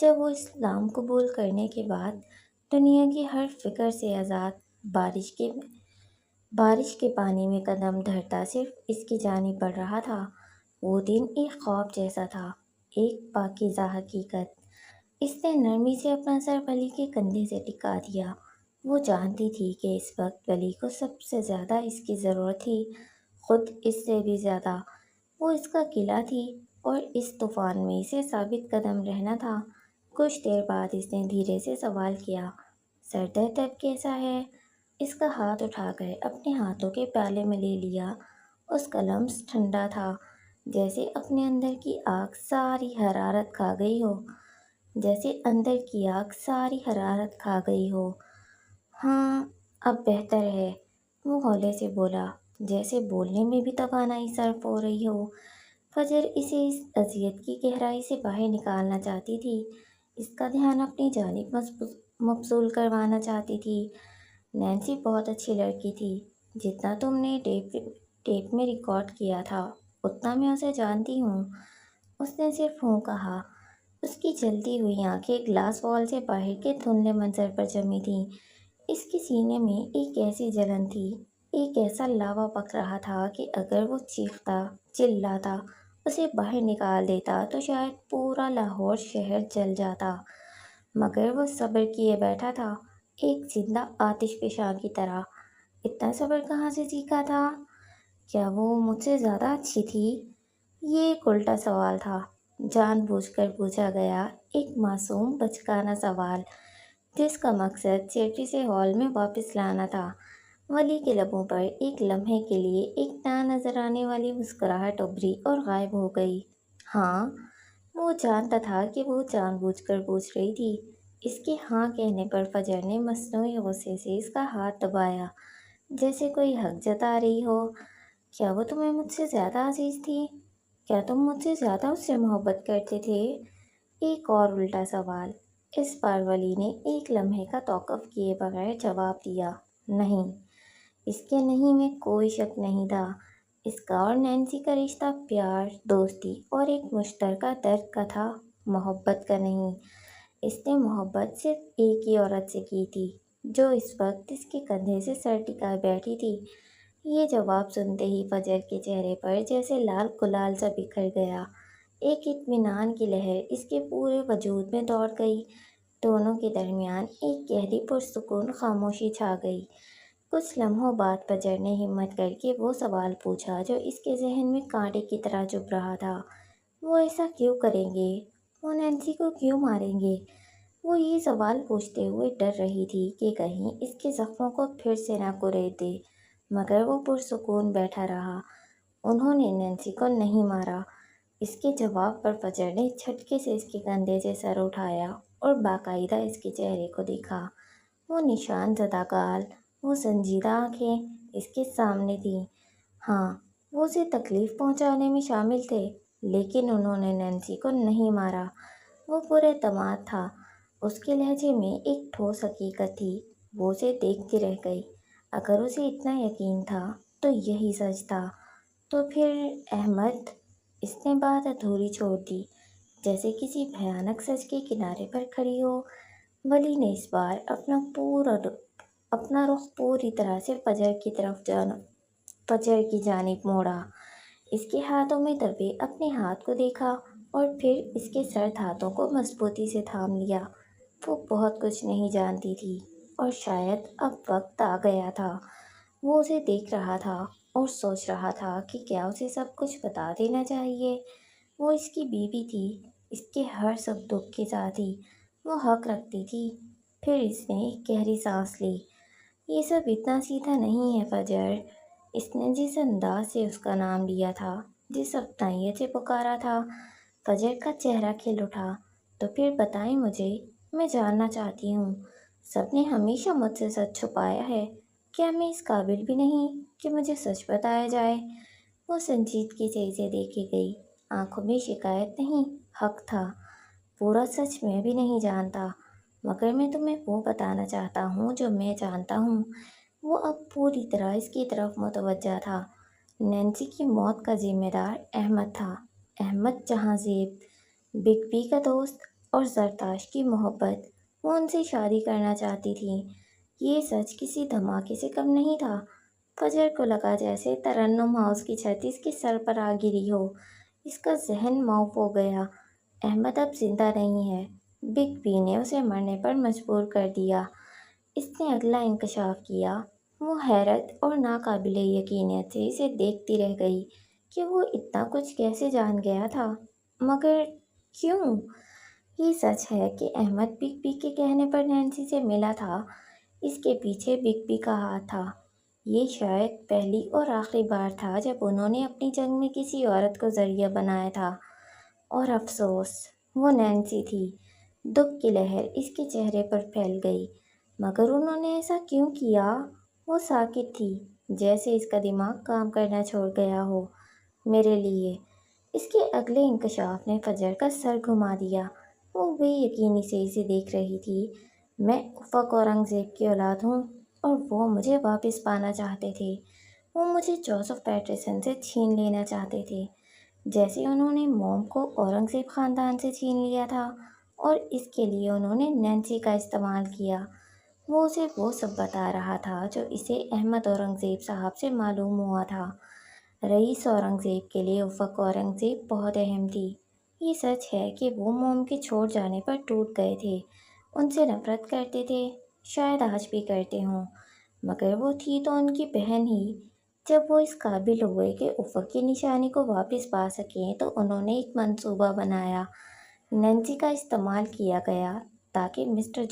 جب وہ اسلام قبول کرنے کے بعد دنیا کی ہر فکر سے آزاد بارش کے پانی میں قدم دھرتا صرف اس کی جانب بڑھ رہا تھا۔ وہ دن ایک خواب جیسا تھا، ایک پاکیزہ حقیقت۔ اس نے نرمی سے اپنا سر ولی کے کندھے سے ٹکا دیا۔ وہ جانتی تھی کہ اس وقت ولی کو سب سے زیادہ اس کی ضرورت تھی، خود اس سے بھی زیادہ۔ وہ اس کا قلعہ تھی اور اس طوفان میں اسے ثابت قدم رہنا تھا۔ کچھ دیر بعد اس نے دھیرے سے سوال کیا، سر درد اب کیسا ہے؟ اس کا ہاتھ اٹھا کر اپنے ہاتھوں کے پیالے میں لے لیا۔ اس کا لمس ٹھنڈا تھا، جیسے اپنے اندر کی آگ ساری حرارت کھا گئی ہو۔ ہاں اب بہتر ہے، وہ ہولے سے بولا، جیسے بولنے میں بھی توانائی صرف ہو رہی ہو۔ فجر اسے اس اذیت کی گہرائی سے باہر نکالنا چاہتی تھی، اس کا دھیان اپنی جانب مبذول کروانا چاہتی تھی۔ نینسی بہت اچھی لڑکی تھی، جتنا تم نے ٹیپ میں ریکارڈ کیا تھا اتنا میں اسے جانتی ہوں۔ اس نے صرف ہوں کہا۔ اس کی جلتی ہوئی آنکھیں گلاس وال سے باہر کے دھندلے منظر پر جمی تھیں۔ اس کے سینے میں ایک ایسی جلن تھی، ایک ایسا لاوا پک رہا تھا کہ اگر وہ چیختا، چلاتا، اسے باہر نکال دیتا تو شاید پورا لاہور شہر جل جاتا۔ مگر وہ صبر کیے بیٹھا تھا، ایک زندہ آتش فشاں کی طرح۔ اتنا صبر کہاں سے سیکھا تھا؟ کیا وہ مجھ سے زیادہ اچھی تھی؟ یہ ایک الٹا سوال تھا، جان بوجھ کر پوچھا گیا ایک معصوم بچکانہ سوال، جس کا مقصد صرف اسے ہال میں واپس لانا تھا۔ ولی کے لبوں پر ایک لمحے کے لیے ایک نہ نظر آنے والی مسکراہٹ ابھری اور غائب ہو گئی۔ ہاں، وہ جانتا تھا کہ وہ جان بوجھ کر پوچھ رہی تھی۔ اس کے ہاں کہنے پر فجر نے مصنوعی غصے سے اس کا ہاتھ دبایا، جیسے کوئی حق جتا رہی ہو۔ کیا وہ تمہیں مجھ سے زیادہ عزیز تھی؟ کیا تم مجھ سے زیادہ اس سے محبت کرتے تھے؟ ایک اور الٹا سوال۔ اس بار ولی نے ایک لمحے کا توقف کیے بغیر جواب دیا، نہیں۔ اس کے نہیں میں کوئی شک نہیں تھا۔ اس کا اور نینسی کا رشتہ پیار، دوستی اور ایک مشترکہ درد کا تھا، محبت کا نہیں۔ اس نے محبت صرف ایک ہی عورت سے کی تھی، جو اس وقت اس کے کندھے سے سر ٹکائے بیٹھی تھی۔ یہ جواب سنتے ہی فجر کے چہرے پر جیسے لال گلال سا بکھر گیا، ایک اطمینان کی لہر اس کے پورے وجود میں دوڑ گئی۔ دونوں کے درمیان ایک گہری پرسکون خاموشی چھا گئی۔ کچھ لمحوں بعد فجر نے ہمت کر کے وہ سوال پوچھا جو اس کے ذہن میں کانٹے کی طرح چبھ رہا تھا، وہ ایسا کیوں کریں گے؟ وہ نینسی کو کیوں ماریں گے؟ وہ یہ سوال پوچھتے ہوئے ڈر رہی تھی کہ کہیں اس کے زخموں کو پھر سے نہ کرید دے، مگر وہ پرسکون بیٹھا رہا۔ انہوں نے نینسی کو نہیں مارا۔ اس کے جواب پر فجر نے جھٹکے سے اس کے کندھے سے سر اٹھایا اور باقاعدہ اس کے چہرے کو دیکھا۔ وہ نشان زدہ گال، وہ سنجیدہ آنکھیں اس کے سامنے تھیں۔ ہاں، وہ اسے تکلیف پہنچانے میں شامل تھے، لیکن انہوں نے نینسی کو نہیں مارا۔ وہ پراعتماد تھا، اس کے لہجے میں ایک ٹھوس حقیقت تھی۔ وہ اسے دیکھتی رہ گئی۔ اگر اسے اتنا یقین تھا تو یہی سچ تھا۔ تو پھر احمد؟ اس نے بات ادھوری چھوڑ دی، جیسے کسی بھیانک سچ کے کنارے پر کھڑی ہو۔ ولی نے اس بار اپنا پورا اپنا رخ پوری طرح سے فجر کی جانب موڑا۔ اس کے ہاتھوں میں دبے اپنے ہاتھ کو دیکھا اور پھر اس کے سرد ہاتھوں کو مضبوطی سے تھام لیا۔ وہ بہت کچھ نہیں جانتی تھی اور شاید اب وقت آ گیا تھا۔ وہ اسے دیکھ رہا تھا اور سوچ رہا تھا کہ کیا اسے سب کچھ بتا دینا چاہیے۔ وہ اس کی بیوی تھی، اس کے ہر سکھ دکھ کے ساتھی، وہ حق رکھتی تھی۔ پھر اس نے ایک گہری سانس لی۔ یہ سب اتنا سیدھا نہیں ہے فجر۔ اس نے جس انداز سے اس کا نام لیا تھا، جس اپنائیت سے پکارا تھا، فجر کا چہرہ کھل اٹھا۔ تو پھر بتائیں مجھے، میں جاننا چاہتی ہوں۔ سب نے ہمیشہ مجھ سے سچ چھپایا ہے، کیا میں اس قابل بھی نہیں کہ مجھے سچ بتایا جائے؟ وہ سنجیدگی سے اسے دیکھے گئی، آنکھوں میں شکایت نہیں، حق تھا۔ پورا سچ میں بھی نہیں جانتا، مگر میں تمہیں وہ بتانا چاہتا ہوں جو میں جانتا ہوں۔ وہ اب پوری طرح اس کی طرف متوجہ تھا۔ نینسی کی موت کا ذمہ دار احمد تھا۔ احمد جہاں زیب، بگ بی کا دوست اور زرتاش کی محبت، وہ ان سے شادی کرنا چاہتی تھی۔ یہ سچ کسی دھماکے سے کم نہیں تھا۔ فجر کو لگا جیسے ترنم ہاؤس کی چھت اس کے سر پر آ گری ہو۔ اس کا ذہن معاف ہو گیا۔ احمد اب زندہ نہیں ہے، بگ بی نے اسے مرنے پر مجبور کر دیا۔ اس نے اگلا انکشاف کیا۔ وہ حیرت اور ناقابل یقینیت سے اسے دیکھتی رہ گئی کہ وہ اتنا کچھ کیسے جان گیا تھا، مگر کیوں؟ یہ سچ ہے کہ احمد بگ بی کے کہنے پر نینسی سے ملا تھا۔ اس کے پیچھے بگ بی کا ہاتھ تھا۔ یہ شاید پہلی اور آخری بار تھا جب انہوں نے اپنی جنگ میں کسی عورت کو ذریعہ بنایا تھا۔ اور افسوس، وہ نینسی تھی۔ دکھ کی لہر اس کے چہرے پر پھیل گئی۔ مگر انہوں نے ایسا کیوں کیا؟ وہ ساکت تھی، جیسے اس کا دماغ کام کرنا چھوڑ گیا ہو۔ میرے لیے، اس کے اگلے انکشاف نے فجر کا سر گھما دیا۔ وہ بے یقینی سے اسے دیکھ رہی تھی۔ میں افق اورنگزیب کی اولاد ہوں اور وہ مجھے واپس پانا چاہتے تھے۔ وہ مجھے جوزف پیٹرسن سے چھین لینا چاہتے تھے، جیسے انہوں نے موم کو اورنگزیب خاندان سے چھین لیا تھا، اور اس کے لیے انہوں نے نینسی کا استعمال کیا۔ وہ اسے وہ سب بتا رہا تھا جو اسے احمد اورنگزیب صاحب سے معلوم ہوا تھا۔ رئیس اورنگزیب کے لیے افق اورنگزیب بہت اہم تھی۔ یہ سچ ہے کہ وہ موم کے چھوڑ جانے پر ٹوٹ گئے تھے، ان سے نفرت کرتے تھے، شاید آج بھی کرتے ہوں، مگر وہ تھی تو ان کی بہن ہی۔ جب وہ اس قابل ہوئے کہ افق کی نشانی کو واپس پا سکیں تو انہوں نے ایک منصوبہ بنایا۔ نینسی کا استعمال کیا گیا تاکہ مسٹر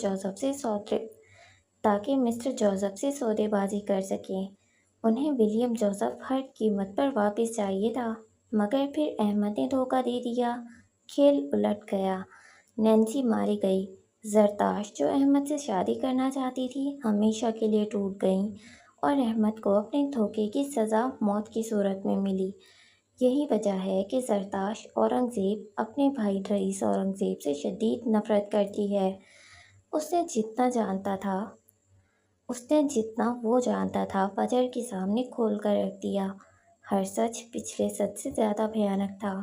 جوزف سے سودے بازی کر سکیں۔ انہیں ولیم جوزف ہر قیمت پر واپس چاہیے تھا، مگر پھر احمد نے دھوکہ دے دیا۔ کھیل الٹ گیا۔ نینسی ماری گئی۔ زرتاش، جو احمد سے شادی کرنا چاہتی تھی، ہمیشہ کے لیے ٹوٹ گئیں، اور احمد کو اپنے دھوکے کی سزا موت کی صورت میں ملی۔ یہی وجہ ہے کہ زرتاش اورنگزیب اپنے بھائی رئیس اورنگزیب سے شدید نفرت کرتی ہے۔ اس نے جتنا وہ جانتا تھا فجر کے سامنے کھول کر رکھ دیا۔ ہر سچ پچھلے سچ سے زیادہ بھیانک تھا۔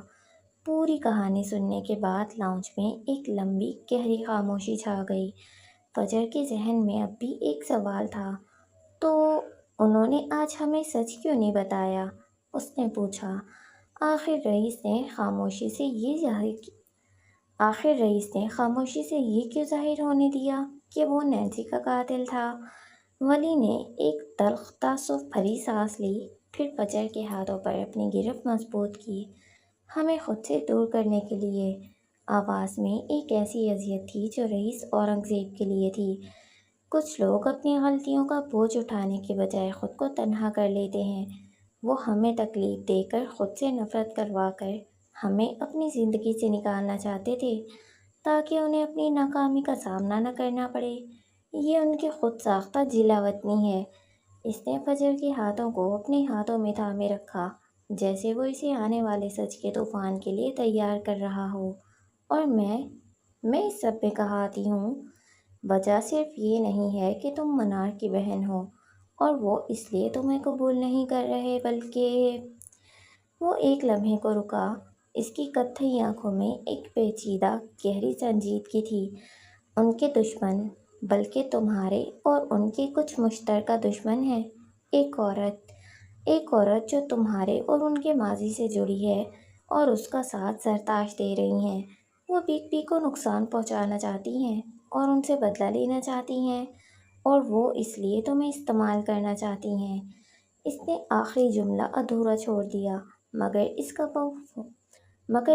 پوری کہانی سننے کے بعد لاؤنج میں ایک لمبی گہری خاموشی چھا گئی۔ فجر کے ذہن میں اب بھی ایک سوال تھا۔ تو انہوں نے آج ہمیں سچ کیوں نہیں بتایا؟ اس نے پوچھا۔ آخر رئیس نے خاموشی سے یہ کیوں ظاہر ہونے دیا کہ وہ نینسی کا قاتل تھا؟ ولی نے ایک تلخ تعصب بھری سانس لی، پھر فجر کے ہاتھوں پر اپنی گرفت مضبوط کی۔ ہمیں خود سے دور کرنے کے لیے۔ آواز میں ایک ایسی اذیت تھی جو رئیس اورنگزیب کے لیے تھی۔ کچھ لوگ اپنی غلطیوں کا بوجھ اٹھانے کے بجائے خود کو تنہا کر لیتے ہیں۔ وہ ہمیں تکلیف دے کر، خود سے نفرت کروا کر ہمیں اپنی زندگی سے نکالنا چاہتے تھے تاکہ انہیں اپنی ناکامی کا سامنا نہ کرنا پڑے۔ یہ ان کی خود ساختہ جلا وطنی ہے۔ اس نے فجر کے ہاتھوں کو اپنے ہاتھوں میں تھامے رکھا، جیسے وہ اسے آنے والے سچ کے طوفان کے لیے تیار کر رہا ہو۔ اور میں اس سب میں کہاں آتی ہوں؟ وجہ صرف یہ نہیں ہے کہ تم منار کی بہن ہو اور وہ اس لیے تمہیں قبول نہیں کر رہے، بلکہ… وہ ایک لمحے کو رکا۔ اس کی کتھئی آنکھوں میں ایک پیچیدہ گہری سنجیدگی تھی۔ ان کے دشمن بلکہ تمہارے اور ان کے کچھ مشترکہ دشمن ہیں۔ ایک عورت جو تمہارے اور ان کے ماضی سے جڑی ہے اور اس کا ساتھ زرتاش دے رہی ہیں۔ وہ بگ بی کو نقصان پہنچانا چاہتی ہیں اور ان سے بدلہ لینا چاہتی ہیں، اور وہ اس لیے تمہیں استعمال کرنا چاہتی ہیں۔ اس نے آخری جملہ ادھورا چھوڑ دیا، مگر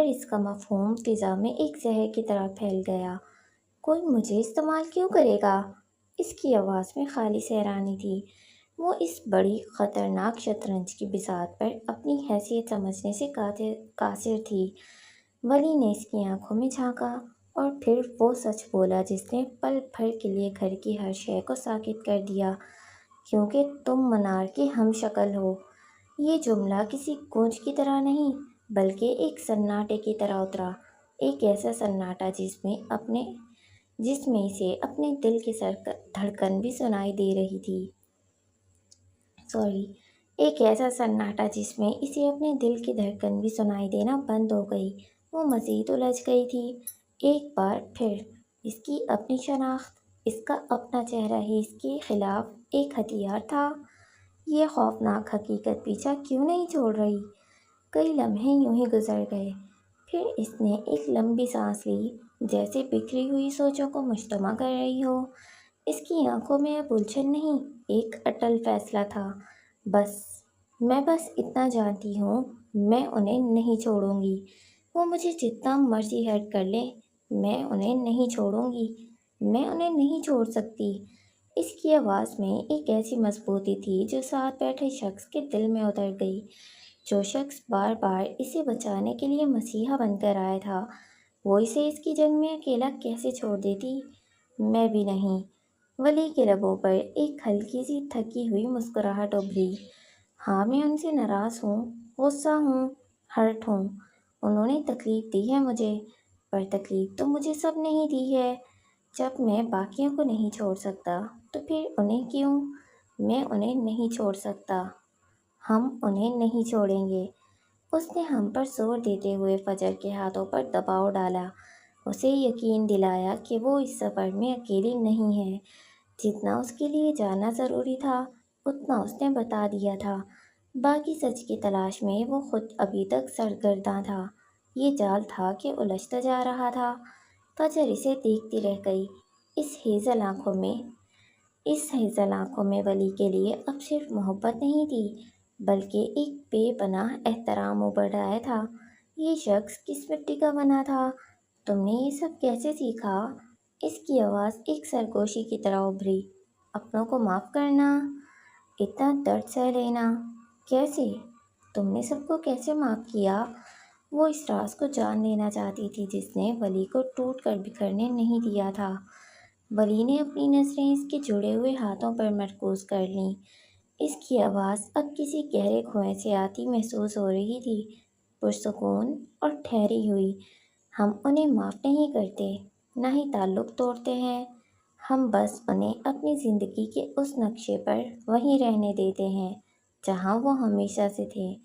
اس کا مفہوم فضا میں ایک زہر کی طرح پھیل گیا۔ کوئی مجھے استعمال کیوں کرے گا؟ اس کی آواز میں خالص حیرانی تھی۔ وہ اس بڑی خطرناک شطرنج کی بساط پر اپنی حیثیت سمجھنے سے قاصر تھی۔ ولی نے اس کی آنکھوں میں جھانکا اور پھر وہ سچ بولا جس نے پل بھر کے لیے گھر کی ہر شے کو ساکت کر دیا، کیونکہ تم منار کی ہم شکل ہو۔ یہ جملہ کسی گونج کی طرح نہیں، بلکہ ایک سناٹے کی طرح اترا، ایک ایسا سناٹا جس میں اسے اپنے دل کی دھڑکن بھی سنائی دے رہی تھی۔ ایک ایسا سناٹا جس میں اسے اپنے دل کی دھڑکن بھی سنائی دینا بند ہو گئی۔ وہ مزید الجھ گئی تھی۔ ایک بار پھر اس کی اپنی شناخت، اس کا اپنا چہرہ ہی اس کے خلاف ایک ہتھیار تھا۔ یہ خوفناک حقیقت پیچھا کیوں نہیں چھوڑ رہی؟ کئی لمحے یوں ہی گزر گئے۔ پھر اس نے ایک لمبی سانس لی، جیسے بکھری ہوئی سوچوں کو مجتمع کر رہی ہو۔ اس کی آنکھوں میں اب الجھن نہیں، ایک اٹل فیصلہ تھا۔ میں بس اتنا جانتی ہوں، میں انہیں نہیں چھوڑوں گی۔ وہ مجھے جتنا مرضی ہرٹ کر لیں، میں انہیں نہیں چھوڑوں گی، میں انہیں نہیں چھوڑ سکتی۔ اس کی آواز میں ایک ایسی مضبوطی تھی جو ساتھ بیٹھے شخص کے دل میں اتر گئی۔ جو شخص بار بار اسے بچانے کے لیے مسیحا بن کر آیا تھا، وہ اسے اس کی جنگ میں اکیلا کیسے چھوڑ دیتی؟ میں بھی نہیں۔ ولی کے لبوں پر ایک ہلکی سی تھکی ہوئی مسکراہٹ ابھری۔ ہاں، میں ان سے ناراض ہوں، غصہ ہوں، ہرٹ ہوں۔ انہوں نے تکلیف دی ہے مجھے، پر تکلیف تو مجھے سب نے ہی دی ہے۔ جب میں باقیوں کو نہیں چھوڑ سکتا تو پھر انہیں کیوں؟ میں انہیں نہیں چھوڑ سکتا، ہم انہیں نہیں چھوڑیں گے۔ اس نے ہم پر زور دیتے ہوئے فجر کے ہاتھوں پر دباؤ ڈالا، اسے یقین دلایا کہ وہ اس سفر میں اکیلی نہیں ہے۔ جتنا اس کے لیے جاننا ضروری تھا، اتنا اس نے بتا دیا تھا۔ باقی سچ کی تلاش میں وہ خود ابھی تک سرگرداں تھا۔ یہ جال تھا کہ الجھتا جا رہا تھا۔ فجر اسے دیکھتی رہ گئی۔ اس ہیزل آنکھوں میں ولی کے لیے اب صرف محبت نہیں تھی، بلکہ ایک بے پناہ احترام ابھر آیا تھا۔ یہ شخص کس مٹی کا بنا تھا؟ تم نے یہ سب کیسے سیکھا؟ اس کی آواز ایک سرگوشی کی طرح ابھری۔ اپنوں کو معاف کرنا، اتنا درد سہ لینا، کیسے؟ تم نے سب کو کیسے معاف کیا؟ وہ اس راز کو جان لینا چاہتی تھی جس نے ولی کو ٹوٹ کر بکھرنے نہیں دیا تھا۔ ولی نے اپنی نظریں اس کے جڑے ہوئے ہاتھوں پر مرکوز کر لیں۔ اس کی آواز اب کسی گہرے کنویں سے آتی محسوس ہو رہی تھی، پرسکون اور ٹھہری ہوئی۔ ہم انہیں معاف نہیں کرتے، نہ ہی تعلق توڑتے ہیں، ہم بس انہیں اپنی زندگی کے اس نقشے پر وہیں رہنے دیتے ہیں جہاں وہ ہمیشہ سے تھے۔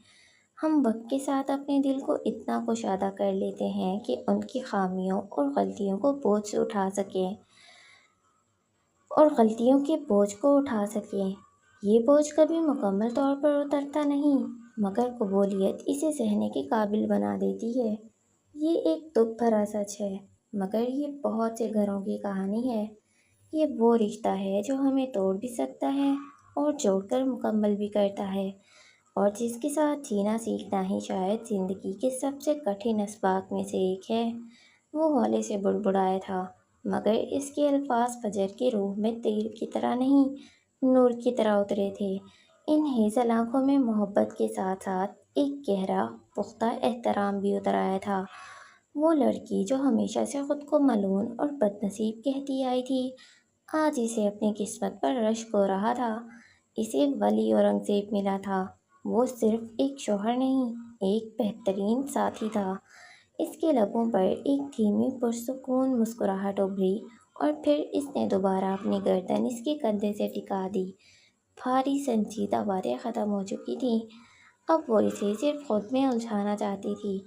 ہم وقت کے ساتھ اپنے دل کو اتنا کشادہ کر لیتے ہیں کہ ان کی خامیوں اور غلطیوں کے بوجھ کو اٹھا سکیں۔ یہ بوجھ کبھی مکمل طور پر اترتا نہیں، مگر قبولیت اسے سہنے کے قابل بنا دیتی ہے۔ یہ ایک دکھ بھرا سچ ہے، مگر یہ بہت سے گھروں کی کہانی ہے۔ یہ وہ رشتہ ہے جو ہمیں توڑ بھی سکتا ہے اور جوڑ کر مکمل بھی کرتا ہے، اور جس کے ساتھ جینا سیکھنا ہی شاید زندگی کے سب سے کٹھن اسباق میں سے ایک ہے۔ وہ ہولے سے بڑبڑایا تھا، مگر اس کے الفاظ فجر کی روح میں تیر کی طرح نہیں، نور کی طرح اترے تھے۔ ان ہیزل آنکھوں میں محبت کے ساتھ ساتھ ایک گہرا، پختہ احترام بھی اتر آیا تھا۔ وہ لڑکی جو ہمیشہ سے خود کو ملعون اور بد نصیب کہتی آئی تھی، آج اسے اپنی قسمت پر رشک ہو رہا تھا۔ اسے ولی اورنگزیب ملا تھا۔ وہ صرف ایک شوہر نہیں، ایک بہترین ساتھی تھا۔ اس کے لبوں پر ایک دھیمی پرسکون مسکراہٹ ابھری، اور پھر اس نے دوبارہ اپنی گردن اس کے کندھے سے ٹکا دی۔ بھاری سنجیدہ باتیں ختم ہو چکی تھیں، اب وہ اسے صرف خود میں الجھانا چاہتی تھی۔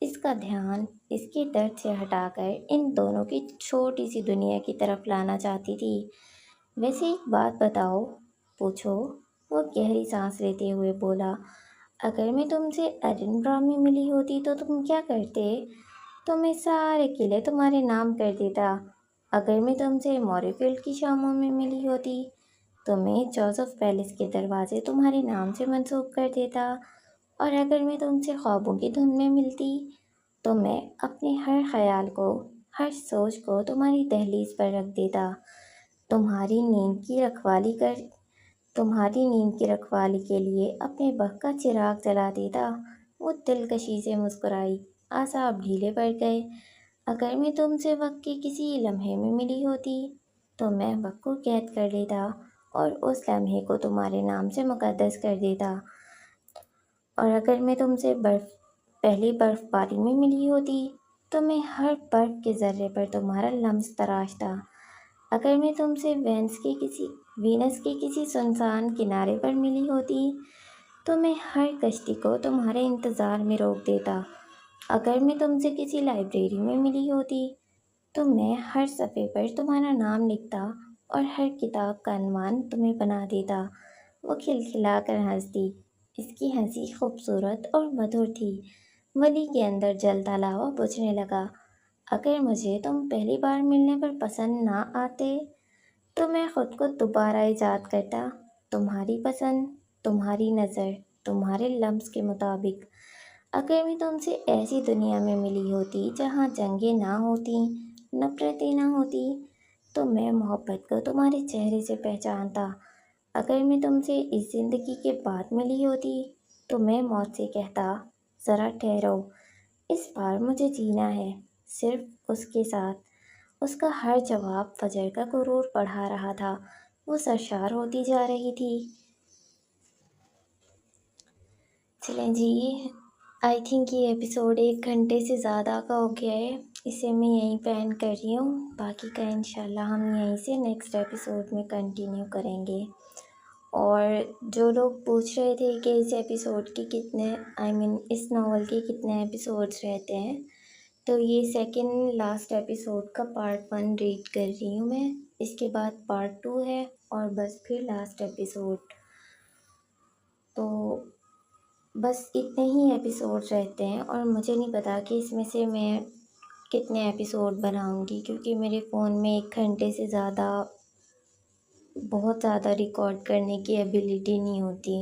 اس کا دھیان اس کے درد سے ہٹا کر ان دونوں کی چھوٹی سی دنیا کی طرف لانا چاہتی تھی۔ ویسے ایک بات بتاؤ، پوچھو، وہ گہری سانس لیتے ہوئے بولا۔ اگر میں تم سے ایڈنبرا میں ملی ہوتی تو تم کیا کرتے؟ تو میں سارے قلعے تمہارے نام کر دیتا۔ اگر میں تم سے موری فیلڈ کی شاموں میں ملی ہوتی تو میں جوزف پیلس کے دروازے تمہارے نام سے منسوب کر دیتا، اور اگر میں تم سے خوابوں کی دھن میں ملتی تو میں اپنے ہر خیال کو، ہر سوچ کو تمہاری دہلیز پر رکھ دیتا، تمہاری نیند کی رکھوالی کر تمہاری نیند کی رکھوالی کے لیے اپنے بخت کا چراغ جلا دیتا۔ وہ دلکشی سے مسکرائی، اعصاب ڈھیلے پڑ گئے۔ اگر میں تم سے وقت کے کسی لمحے میں ملی ہوتی تو میں وقت کو قید کر لیتا اور اس لمحے کو تمہارے نام سے مقدس کر دیتا، اور اگر میں تم سے پہلی برف باری میں ملی ہوتی تو میں ہر برف کے ذرے پر تمہارا لمس تراشتا۔ اگر میں تم سے وینس کے کسی سنسان کنارے پر ملی ہوتی تو میں ہر کشتی کو تمہارے انتظار میں روک دیتا۔ اگر میں تم سے کسی لائبریری میں ملی ہوتی تو میں ہر صفحے پر تمہارا نام لکھتا اور ہر کتاب کا عنوان تمہیں بنا دیتا۔ وہ کھلکھلا کر ہنس دی۔ اس کی ہنسی خوبصورت اور مدھر تھی۔ ولی کے اندر جلتا لاوا بجھنے لگا۔ اگر مجھے تم پہلی بار ملنے پر پسند نہ آتے تو میں خود کو دوبارہ ایجاد کرتا، تمہاری پسند، تمہاری نظر، تمہارے لمس کے مطابق۔ اگر میں تم سے ایسی دنیا میں ملی ہوتی جہاں جنگیں نہ ہوتی، نفرتیں نہ ہوتی، تو میں محبت کو تمہارے چہرے سے پہچانتا۔ اگر میں تم سے اس زندگی کے بعد ملی ہوتی تو میں موت سے کہتا، ذرا ٹھہرو، اس بار مجھے جینا ہے، صرف اس کے ساتھ۔ اس کا ہر جواب فجر کا غرور بڑھا رہا تھا۔ وہ سرشار ہوتی جا رہی تھی۔ چلیں جی، آئی تھنک یہ ایپیسوڈ 1 گھنٹے سے زیادہ کا ہو گیا ہے، اسے میں یہیں پہ اینڈ کر رہی ہوں۔ باقی کا انشاءاللہ ہم یہیں سے نیکسٹ ایپیسوڈ میں کنٹینیو کریں گے۔ اور جو لوگ پوچھ رہے تھے کہ اس ایپیسوڈ کے کتنے اس ناول کے کتنے ایپیسوڈز رہتے ہیں، تو یہ سیکنڈ لاسٹ ایپیسوڈ کا پارٹ 1 ریڈ کر رہی ہوں میں، اس کے بعد پارٹ 2 ہے اور بس پھر لاسٹ ایپیسوڈ۔ تو بس اتنے ہی ایپیسوڈ رہتے ہیں، اور مجھے نہیں پتا کہ اس میں سے میں کتنے ایپیسوڈ بناؤں گی، کیونکہ میرے فون میں 1 گھنٹے سے زیادہ بہت زیادہ ریکارڈ کرنے کی ایبیلٹی نہیں ہوتی۔